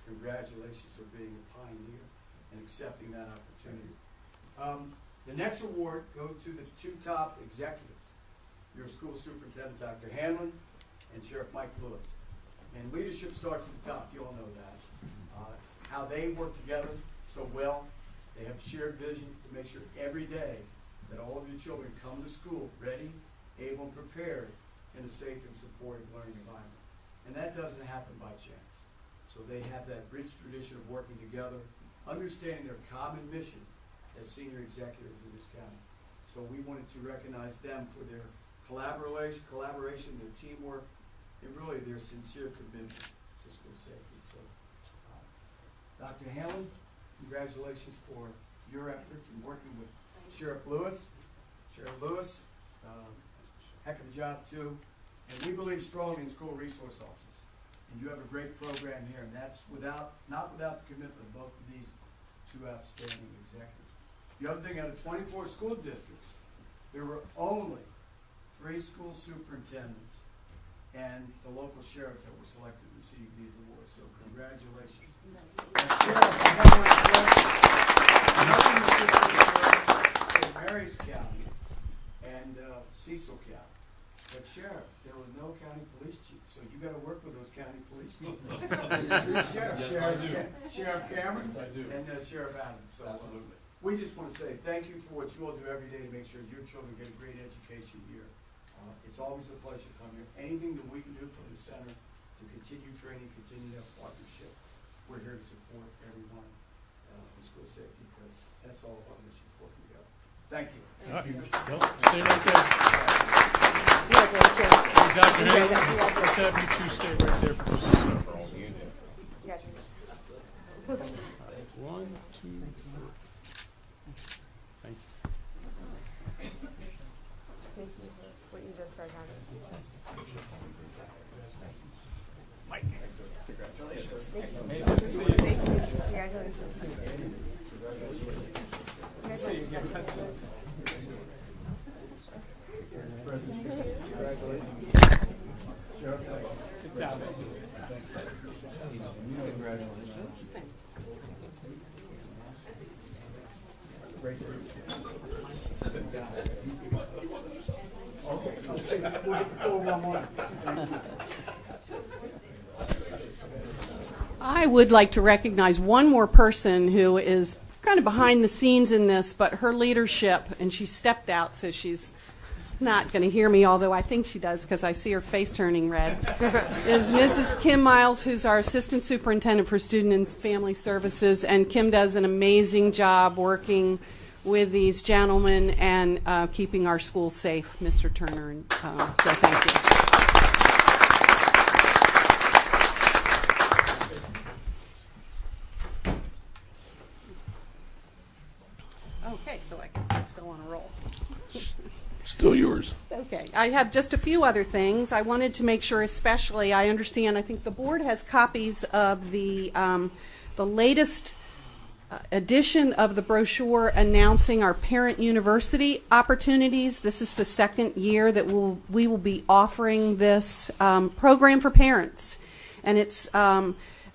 congratulations for being a pioneer and accepting that opportunity. The next award goes to the 2 top executives, your school superintendent, Dr. Hanlon, and Sheriff Mike Lewis. And leadership starts at the top. You all know that. How they work together so well. They have shared vision to make sure every day that all of your children come to school ready, able, and prepared in a safe and supportive learning environment. And that doesn't happen by chance. So they have that rich tradition of working together, understanding their common mission as senior executives in this county. So we wanted to recognize them for their collaboration, their teamwork, and really their sincere commitment to school safety. So, Dr. Hanlon, congratulations for your efforts in working with Sheriff Lewis. Sheriff Lewis, heck of a job too. And we believe strongly in school resource officers. And you have a great program here, and that's not without the commitment of both of these 2 outstanding executives. The other thing, out of 24 school districts, there were only 3 school superintendents and the local sheriffs that were selected to receive these awards. So congratulations. St. Mary's County and Cecil County. But Sheriff, there were no county police chiefs, so you got to work with those county police chiefs. Sheriff Cameron and Sheriff Adams. So, absolutely. We just want to say thank you for what you all do every day to make sure your children get a great education here. It's always a pleasure to come here. Anything that we can do from the center to continue training, continue that partnership, we're here to support everyone in school safety because that's all of our mission working together. Thank you. Thank you. Stay right there. Dr. Hanlon, let's have you 2 stay right there for just a second. 1, 2, 3. Thank you. Mike. Congratulations. See you again. Sit down. Congratulations. I would like to recognize one more person who is kind of behind the scenes in this, but her leadership, and she stepped out, so she's not going to hear me, although I think she does because I see her face turning red, is Mrs. Kim Miles, who's our Assistant Superintendent for Student and Family Services. And Kim does an amazing job working with these gentlemen and keeping our schools safe, Mr. Turner. And, so thank you. Okay, so I guess I'm still on a roll. Still yours. Okay. I have just a few other things. I wanted to make sure, especially, I understand, I think the board has copies of the latest edition of the brochure announcing our parent university opportunities. This is the 2nd year that we will be offering this program for parents. And it's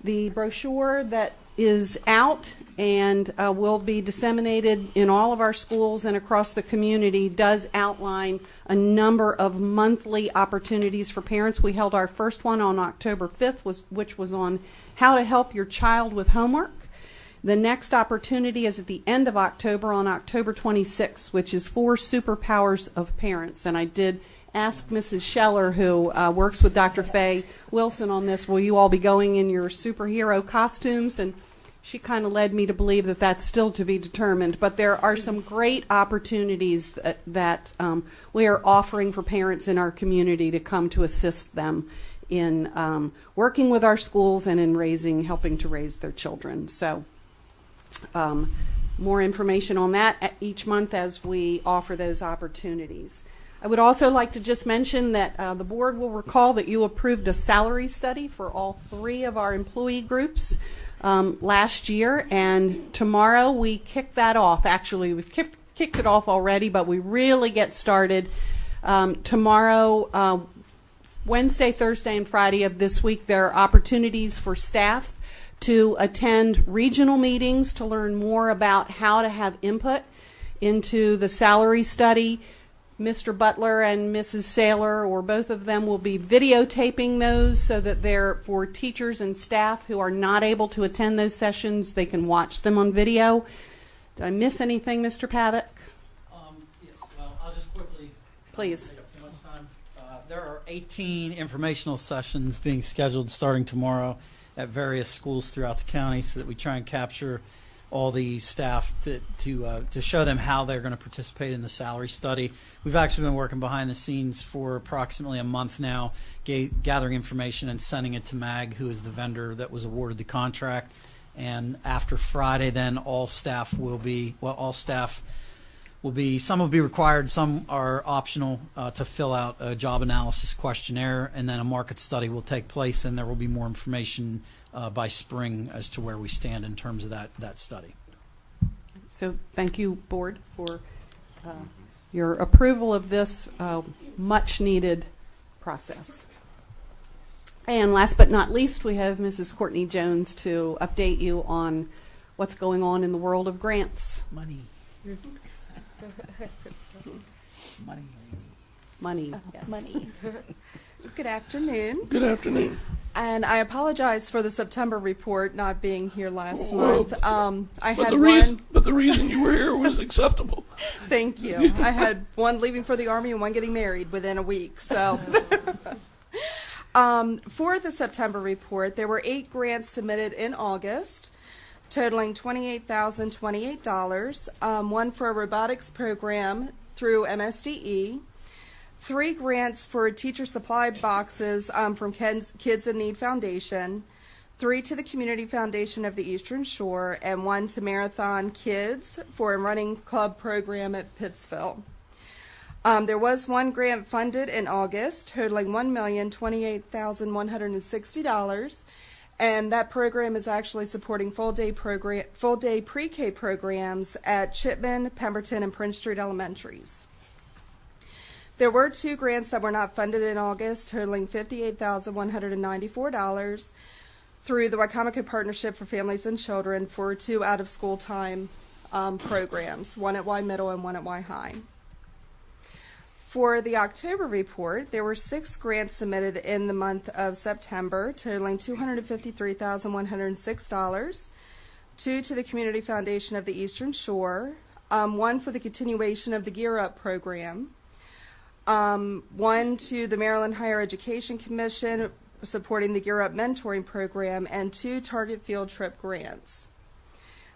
the brochure that is out and will be disseminated in all of our schools and across the community, does outline a number of monthly opportunities for parents. We held our first one on October 5th, which was on how to help your child with homework. The next opportunity is at the end of October, on October 26th, which is 4 superpowers of parents. And I did ask Mrs. Scheller, who works with Dr. Faye Wilson on this, will you all be going in your superhero costumes? And she kind of led me to believe that that's still to be determined. But there are some great opportunities that we are offering for parents in our community to come to assist them in working with our schools and in helping to raise their children. So more information on that each month as we offer those opportunities. I would also like to just mention that the board will recall that you approved a salary study for all 3 of our employee groups last year, and tomorrow we kick that off. Actually, we've kicked it off already, but we really get started tomorrow, Wednesday, Thursday, and Friday of this week. There are opportunities for staff to attend regional meetings to learn more about how to have input into the salary study. Mr. Butler and Mrs. Saylor, or both of them, will be videotaping those so that they're for teachers and staff who are not able to attend those sessions. They can watch them on video. Did I miss anything, Mr. Pavitt? Yes, well, I'll just quickly. Please. Take up too much time. There are 18 informational sessions being scheduled starting tomorrow at various schools throughout the county, so that we try and capture all the staff to show them how they're going to participate in the salary study. We've actually been working behind the scenes for approximately a month now, gathering information and sending it to MAG, who is the vendor that was awarded the contract. And after Friday, then all staff will be, some will be required, some are optional to fill out a job analysis questionnaire, and then a market study will take place, and there will be more information by spring as to where we stand in terms of that study. So thank you, Board, for your approval of this much-needed process. And last but not least, we have Mrs. Courtney Jones to update you on what's going on in the world of grants. Money. Money. Yes. Money. Good afternoon. Good afternoon. And I apologize for the September report not being here last Well, month. But the reason you were here was acceptable. Thank you. I had one leaving for the Army and one getting married within a week. So, for the September report, there were 8 grants submitted in August, totaling $28,028. One for a robotics program through MSDE. 3 grants for teacher supply boxes from Kids in Need Foundation, 3 to the Community Foundation of the Eastern Shore, and 1 to Marathon Kids for a running club program at Pittsville. There was 1 grant funded in August, totaling $1,028,160, and that program is actually supporting full-day pre-K programs at Chipman, Pemberton, and Prince Street Elementaries. There were 2 grants that were not funded in August, totaling $58,194 through the Wycomico Partnership for Families and Children for 2 out-of-school time programs, 1 at Y Middle and 1 at Y High. For the October report, there were 6 grants submitted in the month of September, totaling $253,106, 2 to the Community Foundation of the Eastern Shore, 1 for the continuation of the Gear Up program, 1 to the Maryland Higher Education Commission supporting the Gear Up mentoring program, and 2 Target Field Trip grants.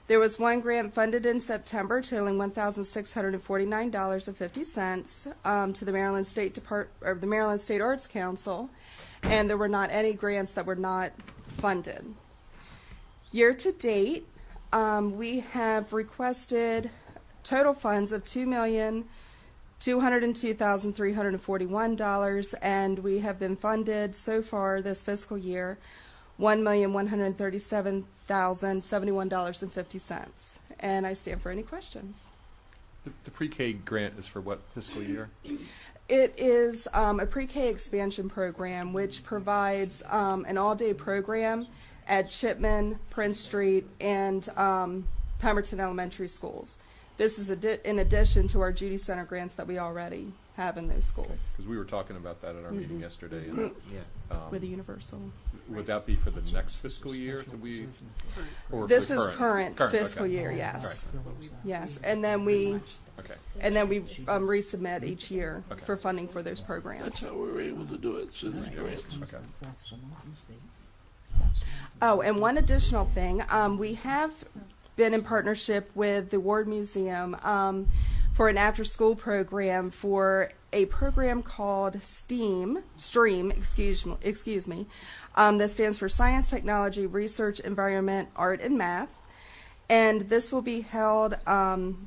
There was 1 grant funded in September, totaling $1,649.50 to the Maryland State Arts Council, and there were not any grants that were not funded. Year to date, we have requested total funds of $2,202,341, and we have been funded so far this fiscal year $1,137,071.50. And I stand for any questions. The pre-K grant is for what fiscal year? It is a pre-K expansion program which provides an all-day program at Chipman, Prince Street, and Pemberton Elementary schools. This is in addition to our Judy Center grants that we already have in those schools. Because we were talking about that at our meeting yesterday. And, with the Universal. Would that be for the next fiscal year that we? Or this for is current fiscal year, yes. Right. Yes, and then we resubmit each year for funding for those programs. That's how we were able to do it. So these grants. Oh, and one additional thing, we have been in partnership with the Ward Museum for an after-school program for a program called Stream, excuse me, that stands for Science, Technology, Research, Environment, Art, and Math. And this will be held,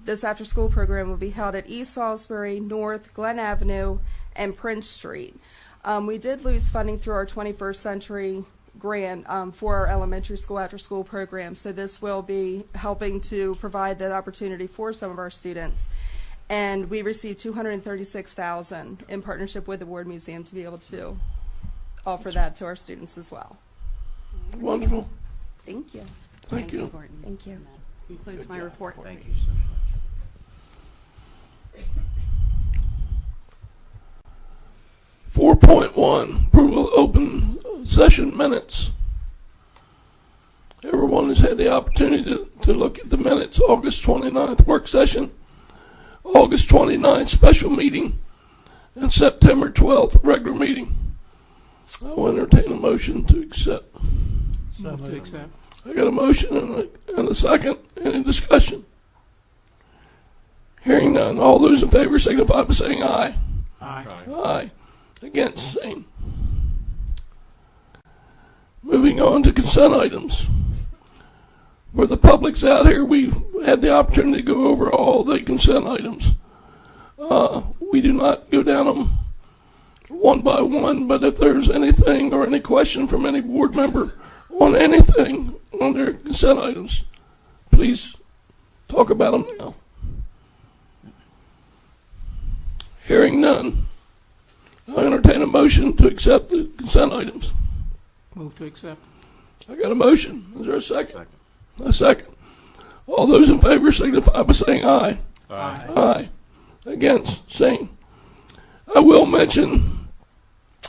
this after-school program will be held at East Salisbury, North, Glen Avenue, and Prince Street. We did lose funding through our 21st Century grant for our elementary school after-school program, so this will be helping to provide that opportunity for some of our students. And we received $236,000 in partnership with the Ward Museum to be able to offer that to our students as well. Wonderful. Thank you. Thank you. Thank you. That concludes my report. Thank you so much. 4.1, approval of open session minutes. Everyone has had the opportunity to look at the minutes. August 29th work session, August 29th special meeting, and September 12th regular meeting. I will entertain a motion to accept. So to accept. I got a motion and a second. Any discussion? Hearing none. All those in favor signify by saying aye. Aye. Aye. Against, same. Moving on to consent items. For the public's out here, we've had the opportunity to go over all the consent items. We do not go down them one by one, but if there's anything or any question from any board member on anything on their consent items, please talk about them now. Hearing none, I entertain a motion to accept the consent items. Move to accept. I got a motion. Is there a second? A second. All those in favor signify by saying aye. Aye. Aye. Against, same. I will mention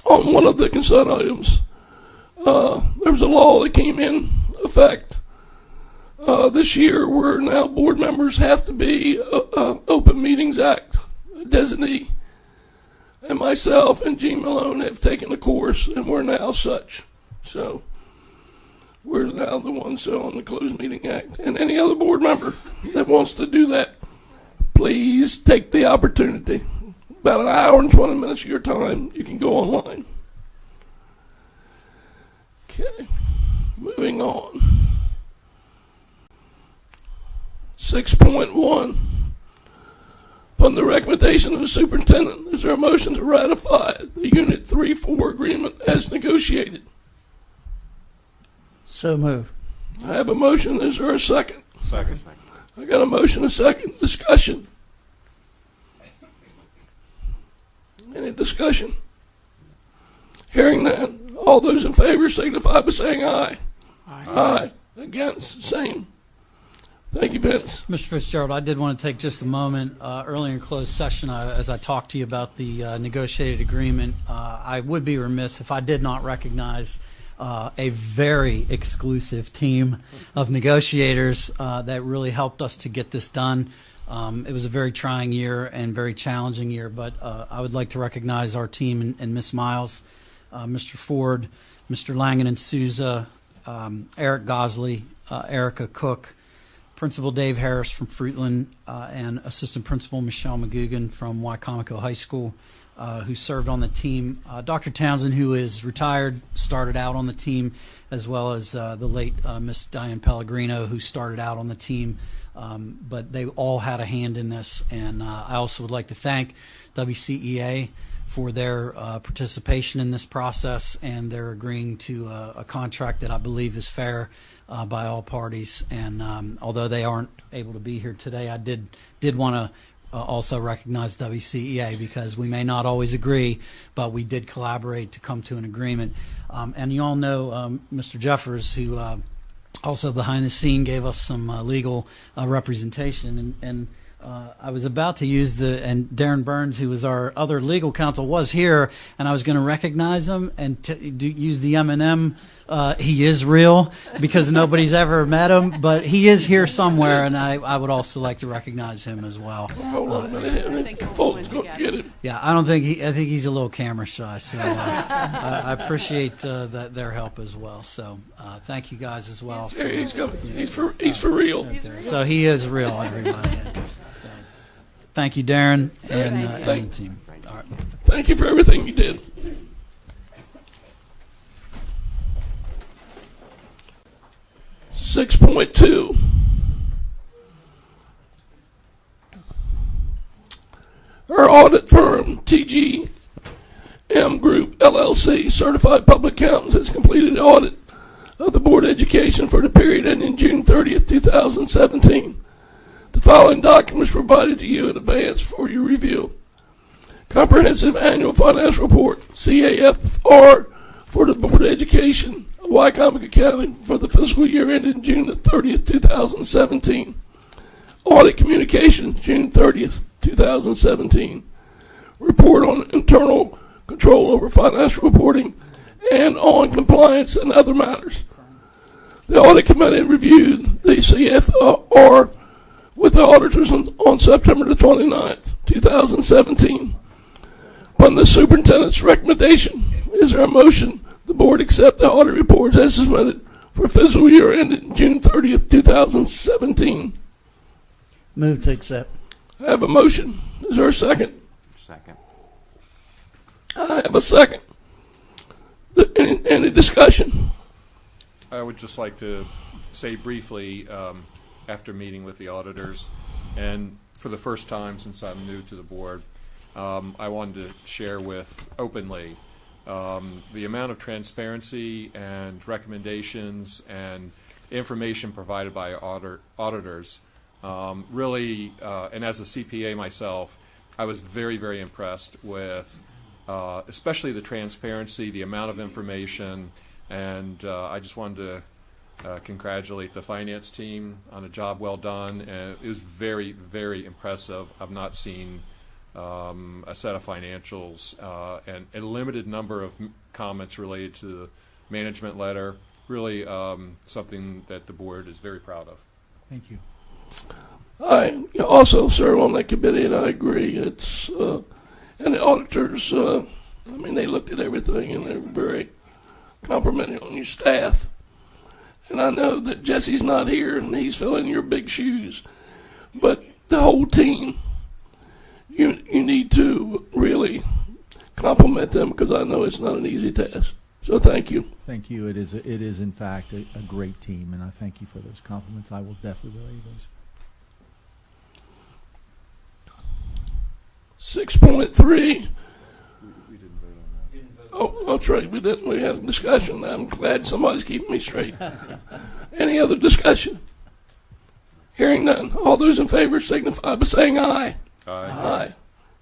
on one of the consent items, there was a law that came in effect this year where now board members have to be Open Meetings Act designee. And myself and Gene Malone have taken the course, and we're now such. So we're now the ones on the Closed Meeting Act. And any other board member that wants to do that, please take the opportunity. About an hour and 20 minutes of your time, you can go online. Okay, moving on. 6.1. Upon the recommendation of the superintendent, is there a motion to ratify the Unit 3-4 agreement as negotiated? So move. I have a motion. Is there a second? Second. I got a motion, a second. Discussion. Any discussion? Hearing none. All those in favor signify by saying aye. Aye. Aye. Against, same. Thank you, Vince. Mr. Fitzgerald, I did want to take just a moment earlier in closed session as I talked to you about the negotiated agreement. I would be remiss if I did not recognize a very exclusive team of negotiators that really helped us to get this done. It was a very trying year and very challenging year, but I would like to recognize our team and Ms. Miles, Mr. Ford, Mr. Langen and Souza, Eric Gosley, Erica Cook, Principal Dave Harris from Fruitland, and Assistant Principal Michelle McGugan from Wycomico High School, who served on the team. Dr. Townsend, who is retired, started out on the team, as well as the late Miss Diane Pellegrino, who started out on the team. But they all had a hand in this, and I also would like to thank WCEA for their participation in this process and their agreeing to a contract that I believe is fair by all parties. And although they aren't able to be here today, I did want to also recognize WCEA because we may not always agree, but we did collaborate to come to an agreement. And you all know Mr. Jeffers, who also behind the scene gave us some legal representation. And I was about to use and Darren Burns, who was our other legal counsel, was here, and I was going to recognize him and use the M&M. He is real because nobody's ever met him, but he is here somewhere, and I would also like to recognize him as well. I think folks go get it. Yeah, I think he's a little camera shy, so I appreciate their help as well. So thank you guys as well. He's for real. So he is real, everybody. Thank you, Darren, and the team. All right. Thank you for everything you did. (6.2) Our audit firm, TGM Group, LLC, Certified Public Accountants, has completed the audit of the Board of Education for the period ending June 30th, 2017. The following documents provided to you in advance for your review. Comprehensive Annual Financial Report, CAFR, for the Board of Education of Wycombe County for the fiscal year ending June 30th, 2017. Audit Communications, June 30th, 2017. Report on internal control over financial reporting and on compliance and other matters. The Audit Committee reviewed the CFR with the auditors on September the 29th, 2017. Upon the superintendent's recommendation, is there a motion the board accept the audit reports as submitted for fiscal year ended June 30th, 2017? Move to accept. I have a motion. Is there a second? Second. I have a second. Any discussion? I would just like to say briefly, after meeting with the auditors, and for the first time since I'm new to the board, I wanted to share openly the amount of transparency and recommendations and information provided by auditors. Really, and as a CPA myself, I was very, very impressed with especially the transparency, the amount of information, and I just wanted to congratulate the finance team on a job well done, and it was very, very impressive. I've not seen a set of financials and a limited number of comments related to the management letter. Really something that the board is very proud of. Thank you. I also serve on that committee, and I agree. It's and the auditors, they looked at everything, and they're very complimenting on your staff. And I know that Jesse's not here, and he's filling your big shoes. But the whole team, you need to really compliment them, because I know it's not an easy task. So thank you. Thank you. It is in fact a great team, and I thank you for those compliments. I will definitely relay those. 6.3. Oh, that's right. We didn't. We had a discussion. I'm glad somebody's keeping me straight. Any other discussion? Hearing none. All those in favor signify by saying aye. Aye. Aye.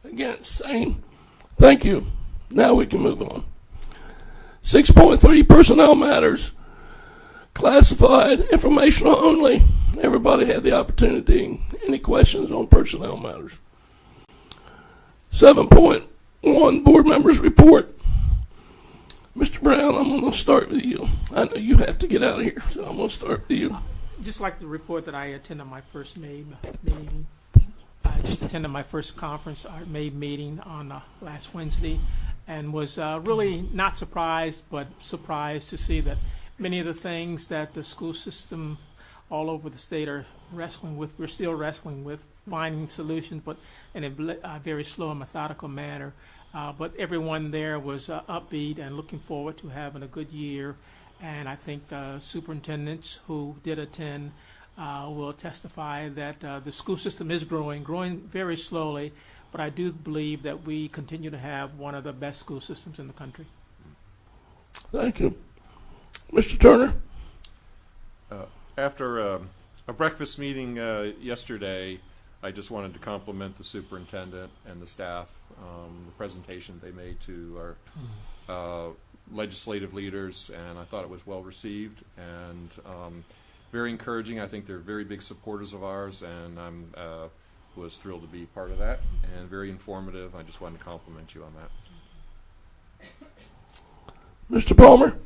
Against, same. Thank you. Now we can move on. 6.3, personnel matters. Classified, informational only. Everybody had the opportunity. Any questions on personnel matters? 7.1, board members report. Mr. Brown, I'm going to start with you. I know you have to get out of here, so I'm going to start with you. Just like to report that I attended my first May meeting. I just attended my first conference, our May meeting on last Wednesday, and was really not surprised, but surprised to see that many of the things that the school system all over the state are wrestling with, we're still wrestling with, finding solutions, but in a very slow and methodical manner. But everyone there was upbeat and looking forward to having a good year. And I think superintendents who did attend will testify that the school system is growing very slowly, but I do believe that we continue to have one of the best school systems in the country. Thank you. Mr. Turner? After a breakfast meeting yesterday, I just wanted to compliment the superintendent and the staff, the presentation they made to our legislative leaders, and I thought it was well received and very encouraging. I think they're very big supporters of ours, and I'm was thrilled to be part of that and very informative. I just wanted to compliment you on that. Mr. Palmer?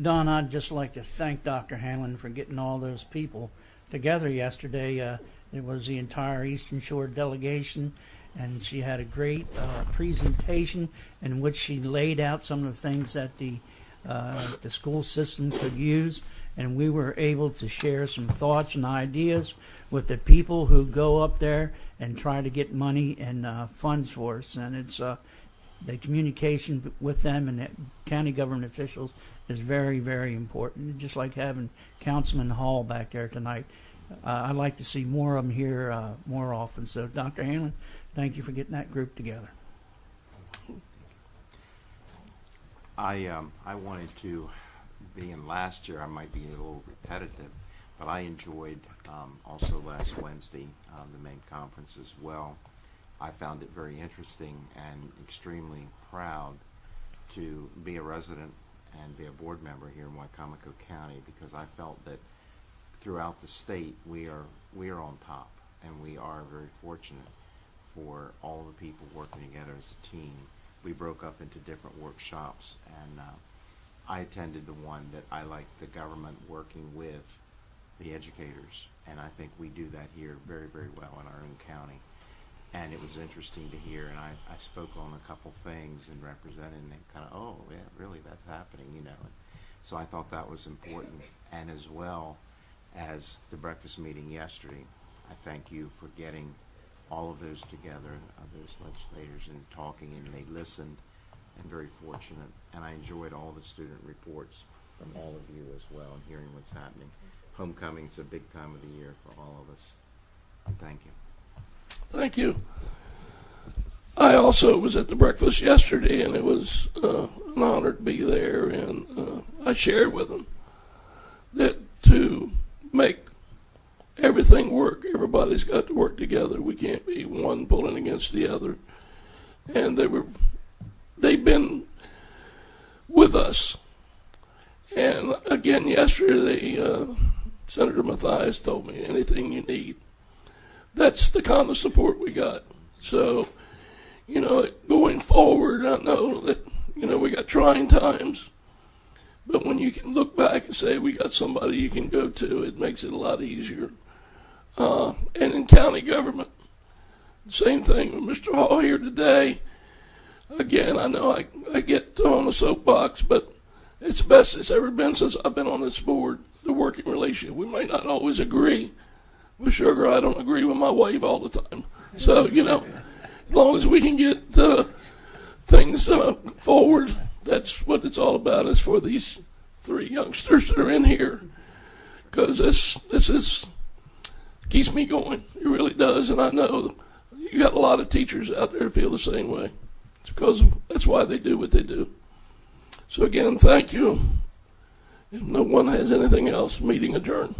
Don, I'd just like to thank Dr. Hanlon for getting all those people together yesterday. It was the entire Eastern Shore delegation, and she had a great presentation in which she laid out some of the things that the school system could use, and we were able to share some thoughts and ideas with the people who go up there and try to get money and funds for us. And it's the communication with them and the county government officials is very, very important. Just like having Councilman Hall back there tonight. I'd like to see more of them here more often. So, Dr. Hanlon, thank you for getting that group together. I wanted to, being last year, I might be a little repetitive, but I enjoyed also last Wednesday the main conference as well. I found it very interesting and extremely proud to be a resident and be a board member here in Wicomico County, because I felt that throughout the state we are on top, and we are very fortunate for all the people working together as a team. We broke up into different workshops, and I attended the one that I liked, the government working with the educators, and I think we do that here very, very well in our own county. And it was interesting to hear, and I spoke on a couple things and represented, and kind of, oh, yeah, really, that's happening, you know. And so I thought that was important. And as well as the breakfast meeting yesterday, I thank you for getting all of those together, those legislators, and talking, and they listened, and very fortunate. And I enjoyed all the student reports from all of you as well, and hearing what's happening. Homecoming's a big time of the year for all of us. And thank you. Thank you. I also was at the breakfast yesterday, and it was an honor to be there, and I shared with them that to make everything work, everybody's got to work together. We can't be one pulling against the other. And they've been with us. And again, yesterday, Senator Mathias told me, anything you need. That's the kind of support we got. So, you know, going forward, I know that, you know, we got trying times. But when you can look back and say we got somebody you can go to, it makes it a lot easier. And in county government, same thing with Mr. Hall here today. Again, I know I get on a soapbox, but it's the best it's ever been since I've been on this board, the working relationship. We may not always agree. With Sugar, I don't agree with my wife all the time. So, you know, as long as we can get things forward, that's what it's all about, is for these three youngsters that are in here. Because this keeps me going. It really does. And I know you got a lot of teachers out there who feel the same way. It's because that's why they do what they do. So again, thank you. If no one has anything else, meeting adjourned.